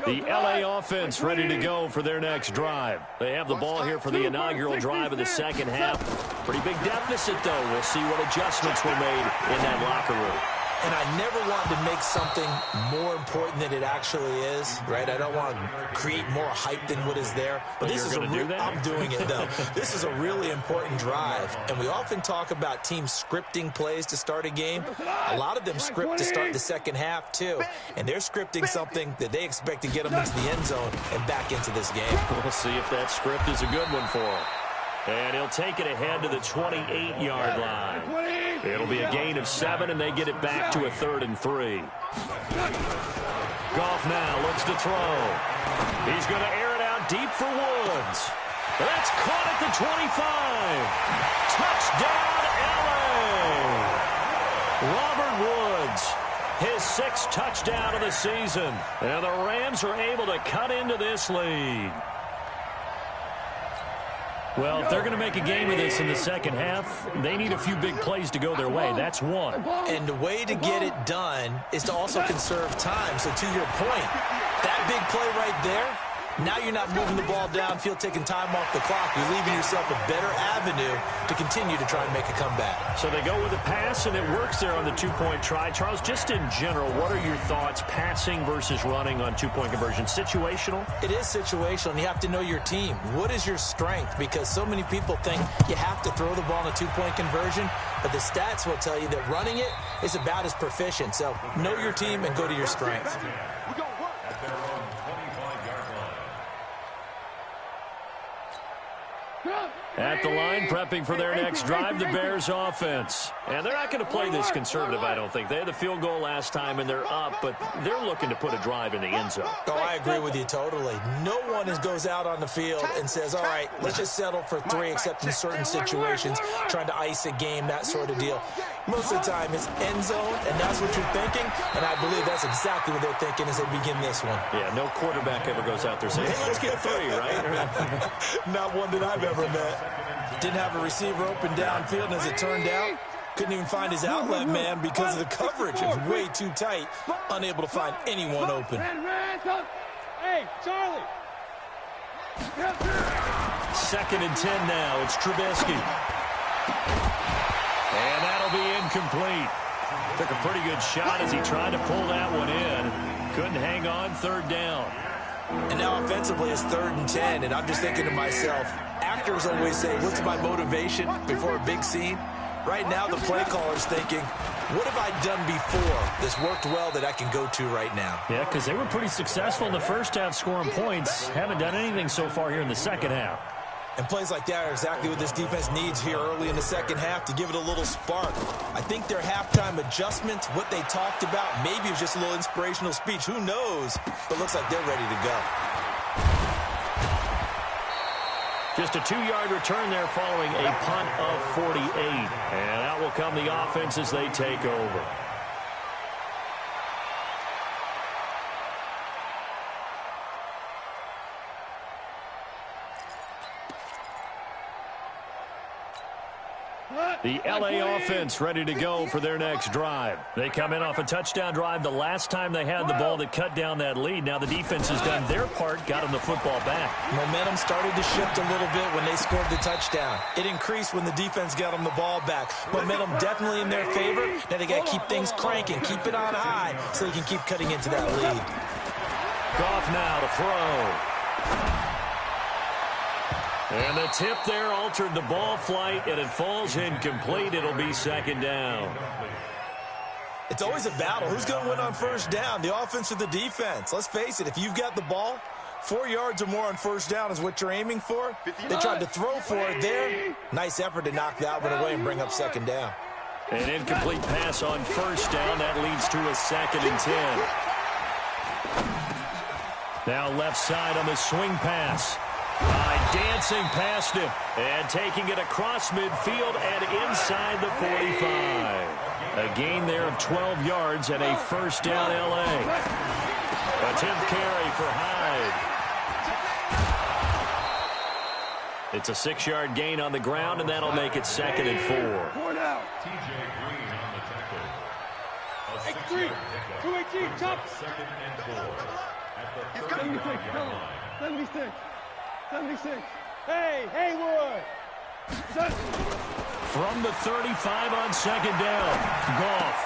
The L.A. offense ready to go for their next drive. They have the ball here for the inaugural drive of the second half. Pretty big deficit, though. We'll see what adjustments were made in that locker room. And I never wanted to make something more important than it actually is, right? I don't want to create more hype than what is there. But this is a real, I'm doing it, though. This is a really important drive. And we often talk about teams scripting plays to start a game. A lot of them script to start the second half, too. And they're scripting something that they expect to get them into the end zone and back into this game. We'll see if that script is a good one for them. And he'll take it ahead to the 28-yard line. It'll be a gain of 7, and they get it back to a 3rd and 3. Goff now looks to throw. He's going to air it out deep for Woods. That's caught at the 25. Touchdown, L.A. Robert Woods, his 6th touchdown of the season. And the Rams are able to cut into this lead. Well, if they're going to make a game of this in the second half, they need a few big plays to go their way. That's one. And the way to get it done is to also conserve time. So to your point, that big play right there, now you're not moving the ball downfield, taking time off the clock. You're leaving yourself a better avenue to continue to try and make a comeback. So they go with a pass, and it works there on the two-point try. Charles, just in general, what are your thoughts passing versus running on two-point conversion? Situational? It is situational, and you have to know your team. What is your strength? Because so many people think you have to throw the ball in a two-point conversion, but the stats will tell you that running it is about as proficient. So know your team and go to your strength. At the line, prepping for their next drive, the Bears offense. And they're not going to play this conservative, I don't think. They had the field goal last time, and they're up, but they're looking to put a drive in the end zone. Oh, I agree with you totally. No one goes out on the field and says, all right, let's just settle for 3, except in certain situations, trying to ice a game, that sort of deal. Most of the time, it's end zone, and that's what you're thinking, and I believe that's exactly what they're thinking as they begin this one. Yeah, no quarterback ever goes out there saying, hey, let's get 3, right? Not one that I've ever met. Didn't have a receiver open downfield, and as it turned out, couldn't even find his outlet man because of the coverage. It was way too tight, unable to find anyone open. Hey, Charlie. 2nd and 10 now. It's Trubisky. And that'll be incomplete. Took a pretty good shot as he tried to pull that one in. Couldn't hang on, 3rd down. And now offensively it's 3rd and 10, and I'm just thinking to myself, actors always say, what's my motivation before a big scene? Right now the play caller's thinking, what have I done before that's worked well that I can go to right now? Yeah, because they were pretty successful in the first half scoring points. Haven't done anything so far here in the second half. And plays like that are exactly what this defense needs here early in the second half to give it a little spark. I think their halftime adjustments, what they talked about, maybe it was just a little inspirational speech. Who knows? But looks like they're ready to go. Just a 2-yard return there following a punt of 48. And out will come the offense as they take over. The LA offense ready to go for their next drive. They come in off a touchdown drive the last time they had the ball that cut down that lead. Now the defense has done their part, got them the football back. Momentum started to shift a little bit when they scored the touchdown. It increased when the defense got them the ball back. Momentum definitely in their favor. Now they got to keep things cranking, keep it on high so they can keep cutting into that lead. Goff now to throw. And the tip there altered the ball flight, and it falls incomplete. It'll be 2nd down. It's always a battle. Who's going to win on 1st down, the offense or the defense? Let's face it, if you've got the ball, 4 yards or more on 1st down is what you're aiming for. They tried to throw for it there. Nice effort to knock that one away and bring up 2nd down. An incomplete pass on 1st down. That leads to a 2nd and 10. Now left side on the swing pass. Dancing past him and taking it across midfield and inside the 45. A gain there of 12 yards and a 1st down LA. A 10th carry for Hyde. It's a 6-yard gain on the ground, and that'll make it 2nd and 4. TJ Green on the tackle. 218, chop. 2nd and 4 at the 35-yard line. 76. 76. Hey, Haywood. From the 35 on 2nd down. Goff.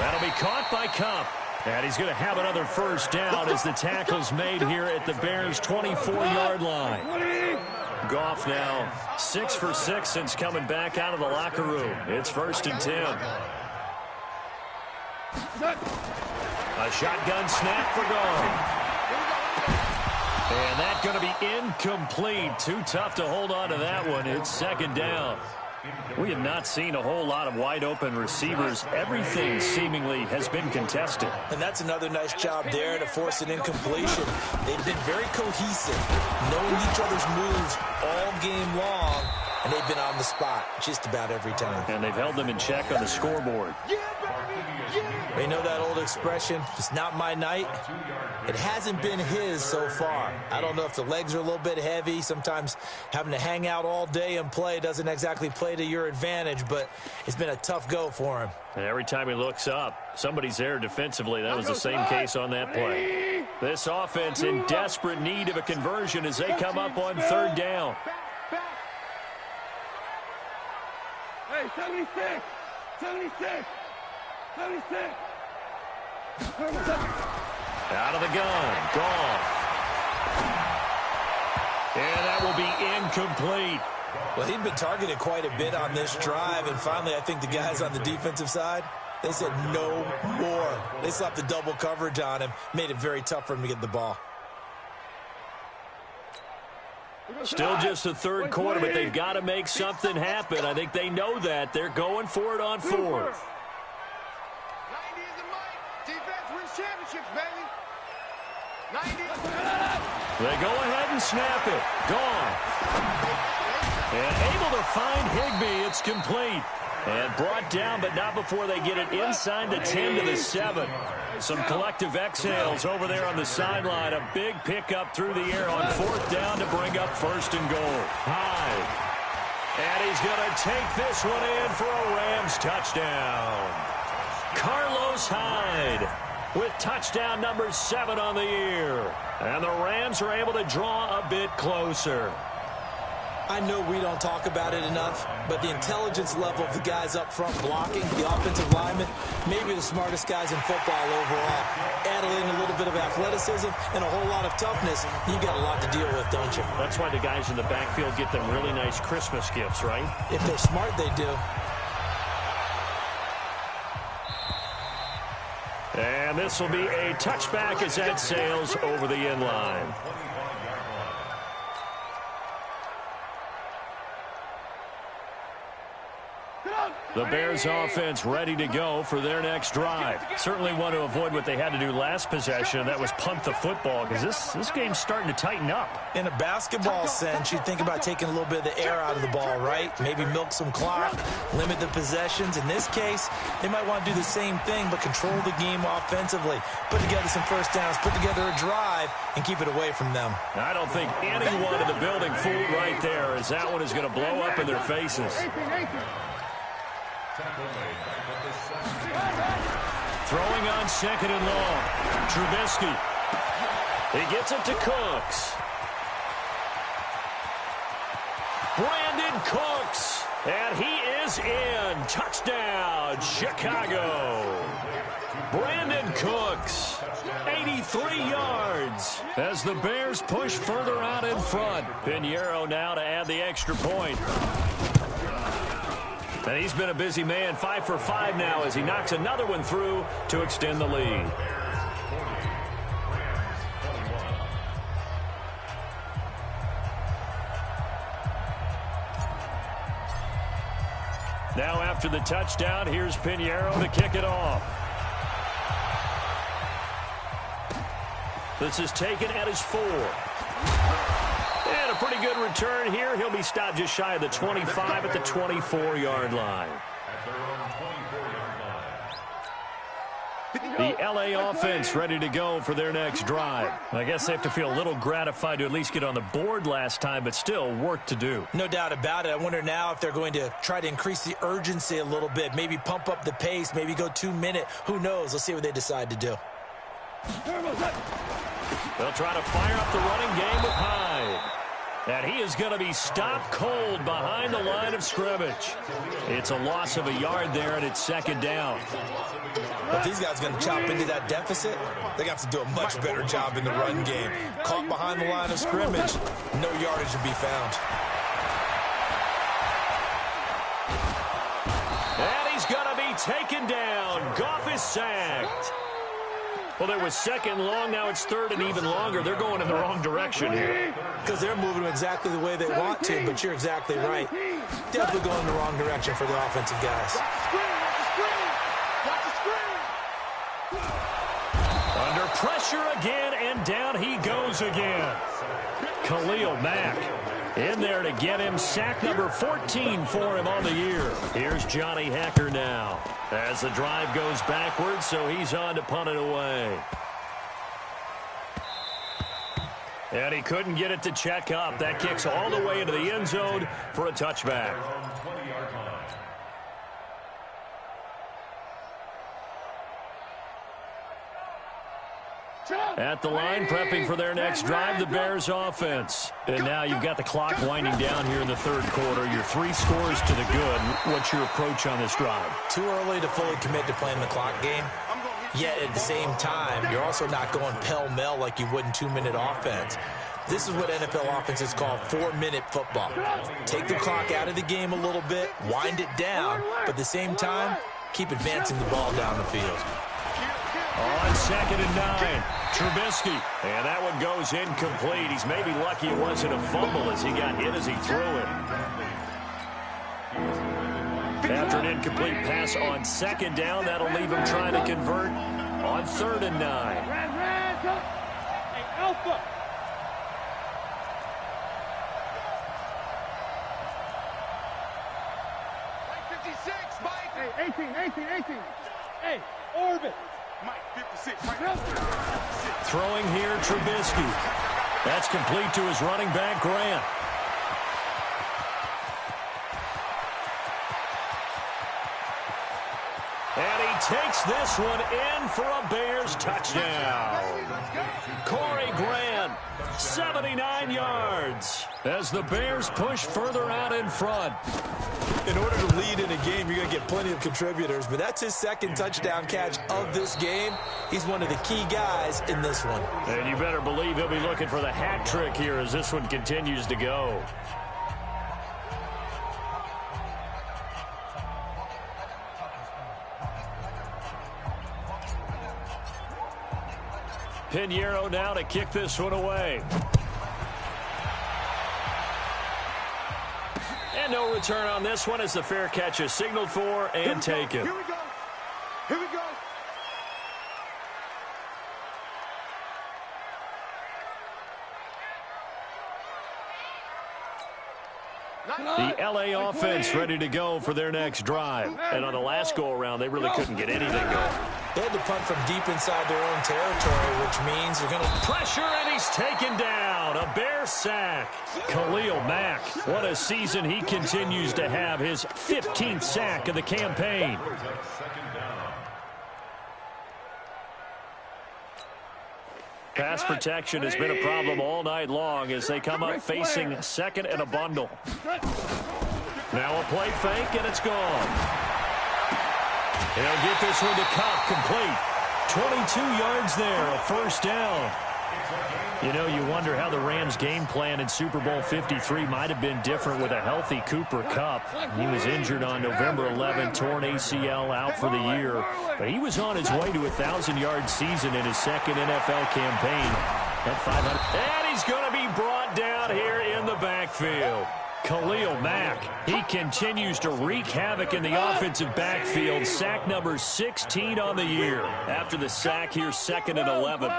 That'll be caught by Kupp. And he's going to have another 1st down as the tackle's made here at the Bears' 24-yard line. Goff now 6 for 6 since coming back out of the locker room. It's 1st and 10. A shotgun snap for Goff. And that's going to be incomplete. Too tough to hold on to that one. It's 2nd down. We have not seen a whole lot of wide-open receivers. Everything seemingly has been contested. And that's another nice job there to force an incompletion. They've been very cohesive, knowing each other's moves all game long. and they've been on the spot just about every time. And they've held them in check on the scoreboard. You know that old expression, it's not my night? It hasn't been his so far. I don't know if the legs are a little bit heavy. Sometimes having to hang out all day and play doesn't exactly play to your advantage, but it's been a tough go for him. And every time he looks up, somebody's there defensively. That was the same case on that play. This offense in desperate need of a conversion as they come up on third down. Hey, 76! 76! 76! Out of the gun. Goff. And that will be incomplete. Well, he'd been targeted quite a bit on this drive, and finally I think the guys on the defensive side, they said no more. They slapped the double coverage on him, made it very tough for him to get the ball. Still just the third quarter, but they've got to make something happen. I think they know that. They're going for it on fourth. 90 is the mic. Defense wins championships, baby. 90. They go ahead and snap it. Gone. And able to find Higbee. It's complete. And brought down, but not before they get it inside the 10 to the 7. Some collective exhales over there on the sideline. A big pickup through the air on fourth down to bring up first and goal. Hyde. And he's going to take this one in for a Rams touchdown. Carlos Hyde with touchdown number 7 on the year. And the Rams are able to draw a bit closer. I know we don't talk about it enough, but the intelligence level of the guys up front blocking, the offensive linemen, maybe the smartest guys in football overall. Add in a little bit of athleticism and a whole lot of toughness, you got a lot to deal with, don't you? That's why the guys in the backfield get them really nice Christmas gifts, right? If they're smart, they do. And this will be a touchback as that sails over the end line. The Bears offense ready to go for their next drive. Certainly want to avoid what they had to do last possession. That was punt the football, because this game's starting to tighten up. In a basketball sense, you think about taking a little bit of the air out of the ball, right? Maybe milk some clock, limit the possessions. In this case, they might want to do the same thing, but control the game offensively. Put together some first downs, put together a drive, and keep it away from them. I don't think anyone in the building fooled right there, as that one is going to blow up in their faces. Throwing on second and long. Trubisky. He gets it to Cooks. Brandon Cooks. And he is in. Touchdown, Chicago. Brandon Cooks. 83 yards. As the Bears push further out in front. Pinheiro now to add the extra point. And he's been a busy man, 5 for 5 now as he knocks another one through to extend the lead. Now after the touchdown, here's Pinheiro to kick it off. This is taken at his 4. And a pretty good return here. He'll be stopped just shy of the 25 at the 24-yard line. The LA offense ready to go for their next drive. I guess they have to feel a little gratified to at least get on the board last time, but still work to do. No doubt about it. I wonder now if they're going to try to increase the urgency a little bit, maybe pump up the pace, maybe go 2-minute. Who knows? Let's see what they decide to do. They'll try to fire up the running game with Hyde. And he is going to be stopped cold behind the line of scrimmage. It's a loss of a yard there, and it's second down. If these guys are going to chop into that deficit, they got to do a much better job in the run game. Caught behind the line of scrimmage, no yardage to be found. And he's going to be taken down. Goff is sacked. Well, there was second long. Now it's third and even longer. They're going in the wrong direction here. Because they're moving exactly the way they want to, but you're exactly right. Definitely going in the wrong direction for the offensive guys. Under pressure again, and down he goes again. Khalil Mack in there to get him. Sack number 14 for him on the year. Here's Johnny Hekker now as the drive goes backwards, so he's on to punt it away. And he couldn't get it to check up. That kicks all the way into the end zone for a touchback. At the line, prepping for their next drive, the Bears offense. And now you've got the clock winding down here in the third quarter. Your 3 scores to the good. What's your approach on this drive? Too early to fully commit to playing the clock game. Yet at the same time, you're also not going pell-mell like you would in 2-minute offense. This is what NFL offenses call 4-minute football. Take the clock out of the game a little bit, wind it down, but at the same time, keep advancing the ball down the field. On 2nd and 9, Trubisky. And that one goes incomplete. He's maybe lucky it wasn't a fumble as he got hit as he threw it. After an incomplete pass on 2nd down, that'll leave him trying to convert on 3rd and 9. Hey, Alpha. Mike 56, Mike. Hey, 18. Hey, Orbit. Mike 56, Mike. Throwing here, Trubisky. That's complete to his running back, Grant. And he takes this one in for a Bears touchdown. Corey Grant, 79 yards as the Bears push further out in front. In order to lead in a game, you're going to get plenty of contributors, but that's his 2nd touchdown catch of this game. He's one of the key guys in this one. And you better believe he'll be looking for the hat trick here as this one continues to go. Pinheiro now to kick this one away. And no return on this one as the fair catch is signaled for and taken. Here we go. Here we go. The LA offense ready to go for their next drive. And on the last go-around, they really couldn't get anything going. They had to punt from deep inside their own territory, which means they're going to pressure, and he's taken down. A Bear sack. Khalil Mack, what a season he continues to have. His 15th sack of the campaign. Pass protection has been a problem all night long as they come up facing 2nd and a bundle. Now a play fake, and it's gone. They'll get this one to Kupp, complete. 22 yards there, a 1st down. You know, you wonder how the Rams' game plan in Super Bowl 53 might have been different with a healthy Cooper Kupp. He was injured on November 11, torn ACL, out for the year. But he was on his way to a 1,000-yard season in his 2nd NFL campaign at 500. And he's going to be brought down here in the backfield. Khalil Mack, he continues to wreak havoc in the offensive backfield. Sack number 16 on the year. After the sack here, 2nd and 11.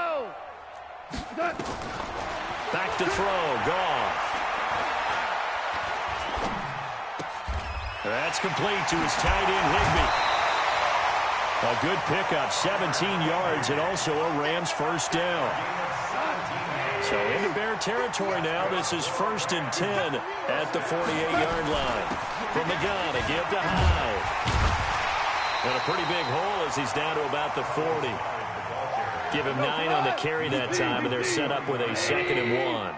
Back to throw, Goff. That's complete to his tight end, Higbee. A good pickup, 17 yards, and also a Rams 1st down. So into Bear territory now. This is 1st and 10 at the 48-yard line. From the gun, a give to Hyde. And a pretty big hole as he's down to about the 40. Give him 9 on the carry that time, and they're set up with a 2nd and 1.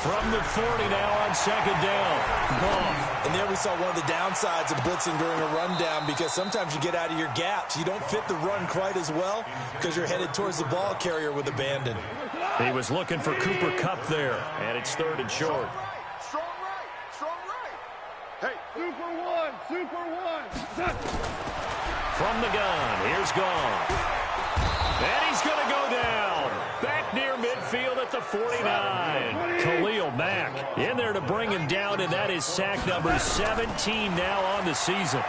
From the 40 now on 2nd down. Goff. And there we saw one of the downsides of blitzing during a rundown, because sometimes you get out of your gaps. You don't fit the run quite as well because you're headed towards the ball carrier with abandon. He was looking for Cooper Kupp there, and it's 3rd and short. Strong right. Hey, Super one. From the gun, here's Goff. And he's going to go down. Back near midfield at the 49. Khalil Mack in there to bring him down, and that is sack number 17 now on the season.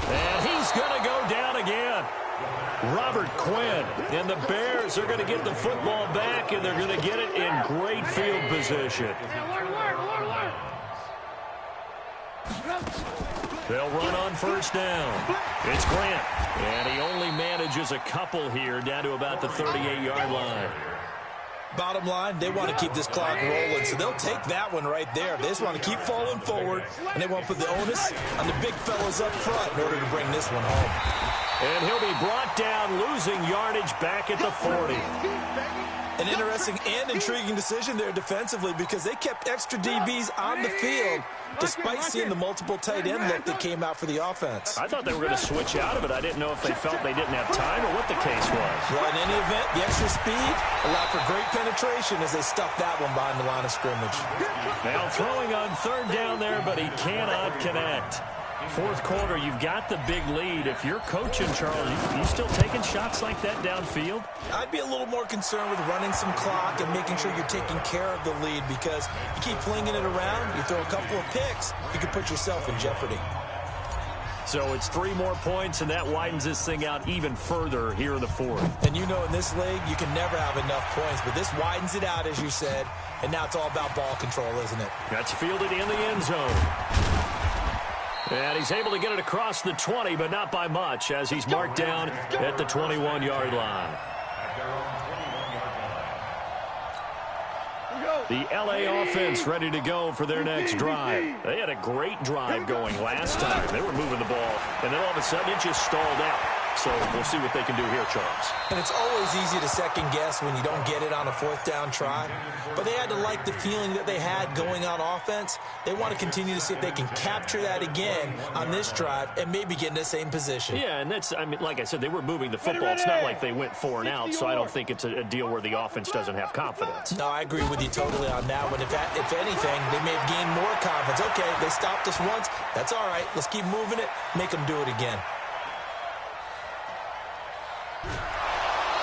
And he's going to go down again. Robert Quinn. And the Bears are going to get the football back, and they're going to get it in great field position. They'll run on first down. It's Grant. And he only manages a couple here down to about the 38-yard line. Bottom line, they want to keep this clock rolling, so they'll take that one right there. They just want to keep falling forward, and they want to put the onus on the big fellas up front in order to bring this one home. And he'll be brought down, losing yardage back at the 40. An interesting and intriguing decision there defensively because they kept extra DBs on the field despite seeing the multiple tight end look that came out for the offense. I thought they were going to switch out of it. I didn't know if they felt they didn't have time or what the case was. Well, in any event, the extra speed allowed for great penetration as they stuffed that one behind the line of scrimmage. Now throwing on third down there, but he cannot connect. Fourth quarter, you've got the big lead. If you're coaching, Charles, you still taking shots like that downfield? I'd be a little more concerned with running some clock and making sure you're taking care of the lead because you keep flinging it around, you throw a couple of picks, you can put yourself in jeopardy. So it's 3 more points, and that widens this thing out even further here in the fourth. And you know in this league, you can never have enough points, but this widens it out, as you said, and now it's all about ball control, isn't it? That's fielded in the end zone. And he's able to get it across the 20, but not by much, as he's marked down at the 21-yard line. The L.A. offense ready to go for their next drive. They had a great drive going last time. They were moving the ball, and then all of a sudden it just stalled out. So we'll see what they can do here, Charles. And it's always easy to second guess when you don't get it on a fourth down try. But they had to like the feeling that they had going on offense. They want to continue to see if they can capture that again on this drive and maybe get in the same position. Yeah, and that's, I mean, like I said, they were moving the football. It's not like they went 4 and out, so I don't think it's a deal where the offense doesn't have confidence. No, I agree with you totally on that one. If anything, they may have gained more confidence. Okay, they stopped us once. That's all right. Let's keep moving it. Make them do it again.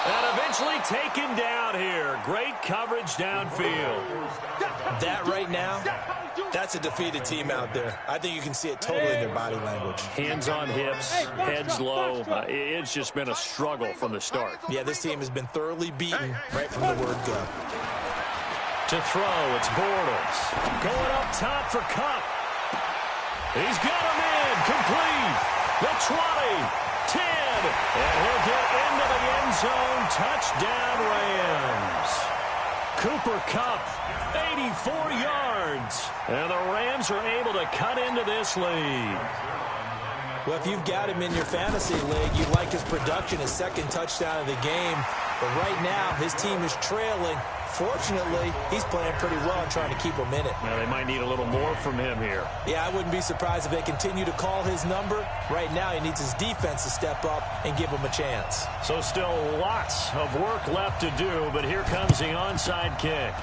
And eventually taken down here. Great coverage downfield. That right now, that's a defeated team out there. I think you can see it totally in their body language. Hands on hips, heads low. It's just been a struggle from the start. Yeah, this team has been thoroughly beaten right from the word go. To throw, it's Bortles. Going up top for Kupp. He's got him in. Complete. The 20. 10, and he'll get into the end zone. Touchdown, Rams. Cooper Kupp, 84 yards. And the Rams are able to cut into this lead. Well, if you've got him in your fantasy league, you like his production, his second touchdown of the game. But right now, his team is trailing. Fortunately, he's playing pretty well and trying to keep him in it. Now, they might need a little more from him here. Yeah, I wouldn't be surprised if they continue to call his number. Right now, he needs his defense to step up and give him a chance. So still lots of work left to do, but here comes the onside kick.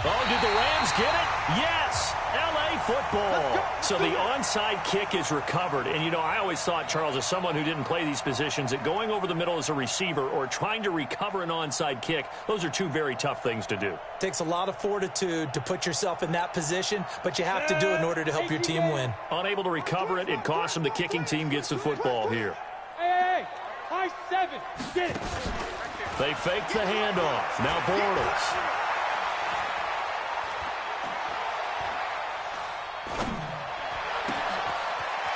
Oh, did the Rams get it? Yes! L.A. football. So the onside kick is recovered. And, you know, I always thought, Charles, as someone who didn't play these positions, that going over the middle as a receiver or trying to recover an onside kick, those are two very tough things to do. Takes a lot of fortitude to put yourself in that position, but you have to do it in order to help your team win. Unable to recover it, it costs them. The kicking team gets the football here. Hey, high 7. Get it. They fake the handoff. Now Bortles.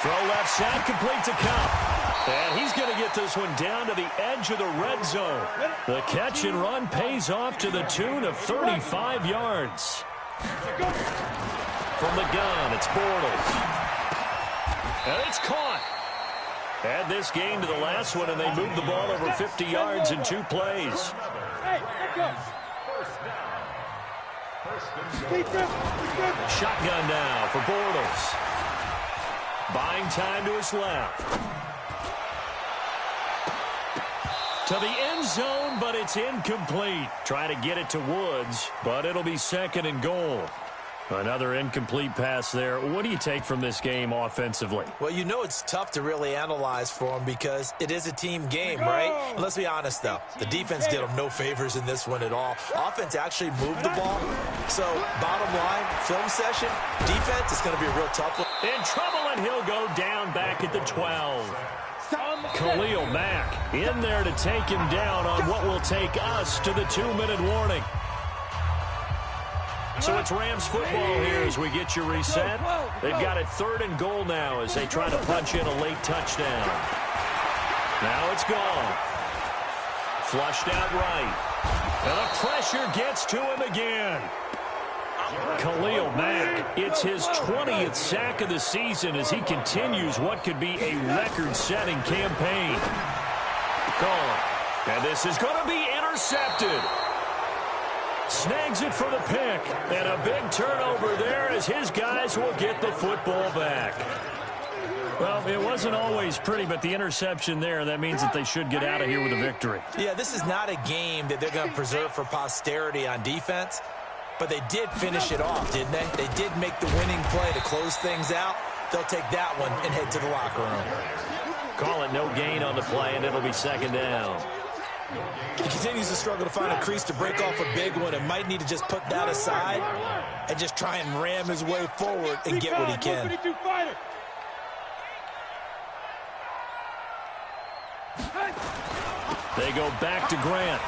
Throw left side, complete to Kupp. And he's going to get this one down to the edge of the red zone. The catch and run pays off to the tune of 35 yards. From the gun, it's Bortles. And it's caught. Add this game to the last one, and they moved the ball over 50 yards in 2 plays. Hey, Shotgun now for Bortles. Buying time to his left. To the end zone, but it's incomplete. Try to get it to Woods, but it'll be 2nd and goal. Another incomplete pass there. What do you take from this game offensively? Well, you know it's tough to really analyze for them because it is a team game, right? And let's be honest, though. The defense did them no favors in this one at all. Offense actually moved the ball. So, bottom line, film session, defense is going to be a real tough one. In trouble, and he'll go down back at the 12. Khalil Mack in there to take him down on what will take us to the 2-minute warning. So it's Rams football here as we get you reset. They've got it 3rd and goal now as they try to punch in a late touchdown. Now it's gone. Flushed out right. And the pressure gets to him again. Khalil Mack, it's his 20th sack of the season as he continues what could be a record-setting campaign. Gone. And this is going to be intercepted. Snags it for the pick. And a big turnover there as his guys will get the football back. Well, it wasn't always pretty, but the interception there, that means that they should get out of here with a victory. Yeah, this is not a game that they're going to preserve for posterity on defense, but they did finish it off, didn't they? They did make the winning play to close things out. They'll take that one and head to the locker room. Call it no gain on the play, and it'll be 2nd down. He continues to struggle to find a crease to break off a big one and might need to just put that aside and just try and ram his way forward and get what he can. They go back to Grant.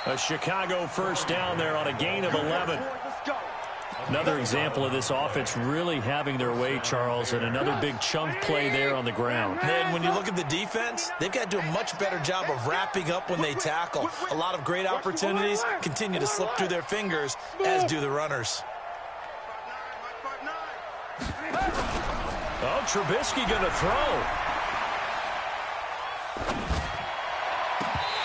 A Chicago first down there on a gain of 11. Another example of this offense really having their way, Charles, and another big chunk play there on the ground. Then when you look at the defense, they've got to do a much better job of wrapping up when they tackle. A lot of great opportunities continue to slip through their fingers, as do the runners. Oh, Trubisky going to throw.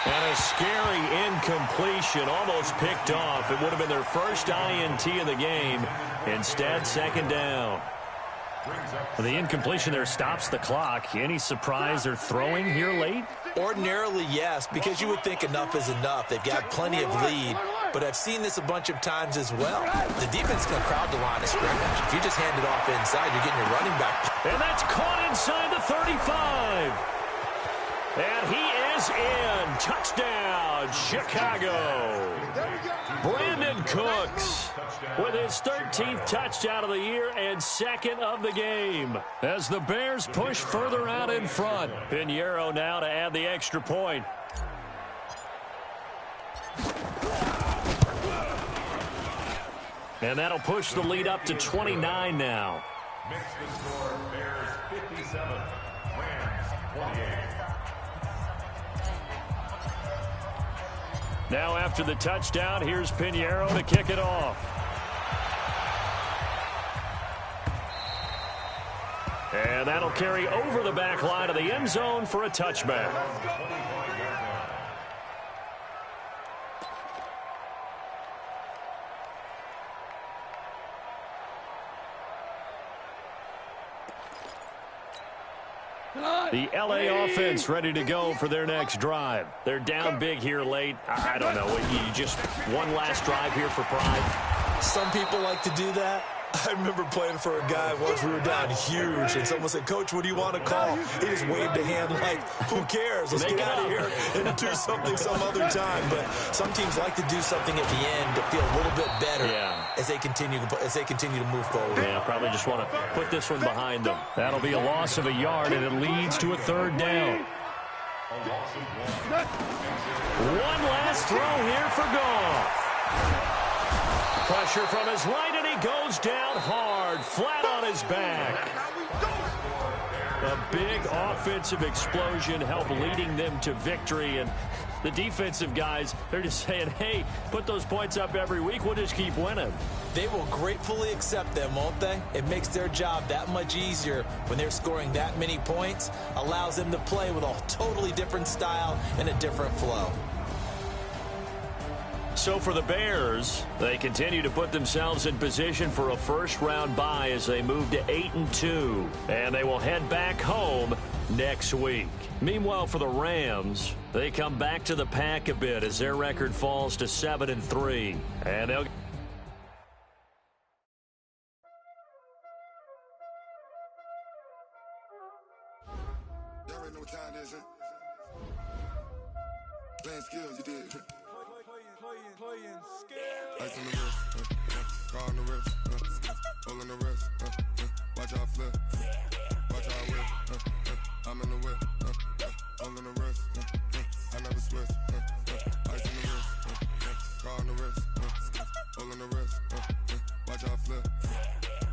And a scary incompletion, almost picked off. It would have been their first INT of the game. Instead, 2nd down. The incompletion there stops the clock. Any surprise they're throwing here late? Ordinarily, yes, because you would think enough is enough. They've got plenty of lead, but I've seen this a bunch of times as well. The defense can crowd the line of scrimmage. If you just hand it off inside, you're getting your running back. And that's caught inside the 35. And he is in. Touchdown, Chicago. Brandon Cooks with his 13th touchdown of the year and 2nd of the game. As the Bears push further out in front. Pinheiro now to add the extra point. And that'll push the lead up to 29 now. Makes the score Bears 57, Rams 28. Now after the touchdown, here's Pinheiro to kick it off. And that'll carry over the back line of the end zone for a touchback. The LA offense ready to go for their next drive. They're down big here late. I don't know. You just one last drive here for pride. Some people like to do that. I remember playing for a guy once. We were down huge, and someone said, "Coach, what do you want to call?" He just waved a hand like, "Who cares? Let's get out of here and do something some other time." But some teams like to do something at the end to feel a little bit better as they continue to move forward. Yeah, probably just want to put this one behind them. That'll be a loss of a yard, and it leads to a 3rd down. One last throw here for Goff. Pressure from his right, and he goes down hard, flat on his back. A big offensive explosion helped leading them to victory, and the defensive guys, they're just saying, hey, put those points up every week, we'll just keep winning. They will gratefully accept them, won't they? It makes their job that much easier when they're scoring that many points, allows them to play with a totally different style and a different flow. So for the Bears, they continue to put themselves in position for a first-round bye as they move to 8-2, and they will head back home next week. Meanwhile, for the Rams, they come back to the pack a bit as their record falls to 7-3, and they'll. Y'all already know what time it is, huh? Playing skills, you did. Ice on the wrist, car on the wrist, all on the wrist, watch Watch how I flip. Watch how I whip. I'm in the whip. All in the wrist. I never switch. Ice in the wrist. Car on the wrist. All in the wrist. Watch how I flip.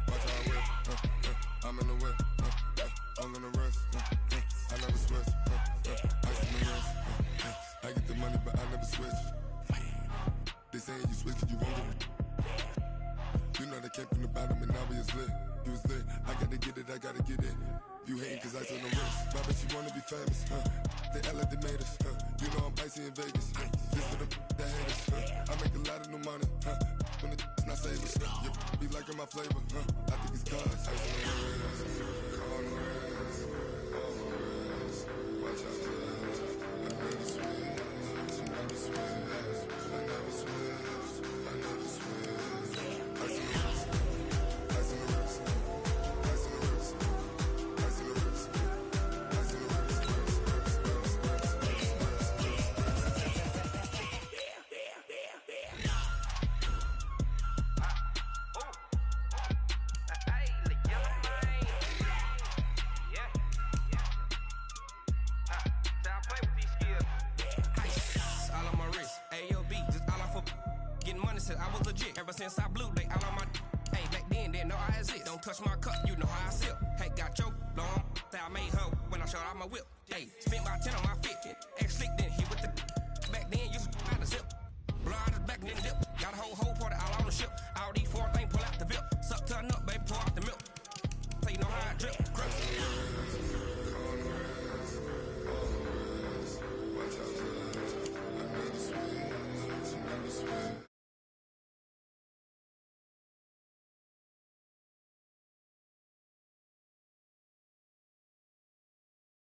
Watch how I whip. I'm in the whip. All in the wrist. I never switch. Ice in the wrist. I get the money, but I never switch. They saying you switch, you won't get. You know they came from the bottom and now we is lit. You was lit, I gotta get it, I gotta get it. You hating cause ice on the wrist. My bitch, you wanna be famous, They act like they made us, You know I'm icy in Vegas, This for the that hate us, I make a lot of new money, When the not saving, You be liking my flavor, I think it's cause ice on the wrist, on the wrist, on the wrist. Watch out, I never switch, I never switch, I never switch, I never switch. Ice in the wrist, ice in the wrist, ice in the wrist, ice in the wrist, ice in the wrist, all on my wrist, AOB, just all off of getting money since I was legit. Ever since I blew, they all on my. Hey, back then, didn't know I exist. Don't touch my cup, you know how I sip. Hey, got choked, long. I made her when I showed out my whip. Hey, spent about 10 on my fit. Ex-slick, then hit with the. Back then, used to out the zip. Blow out his back and then dip. Got a whole party all on the ship. All these four things pull out the VIP.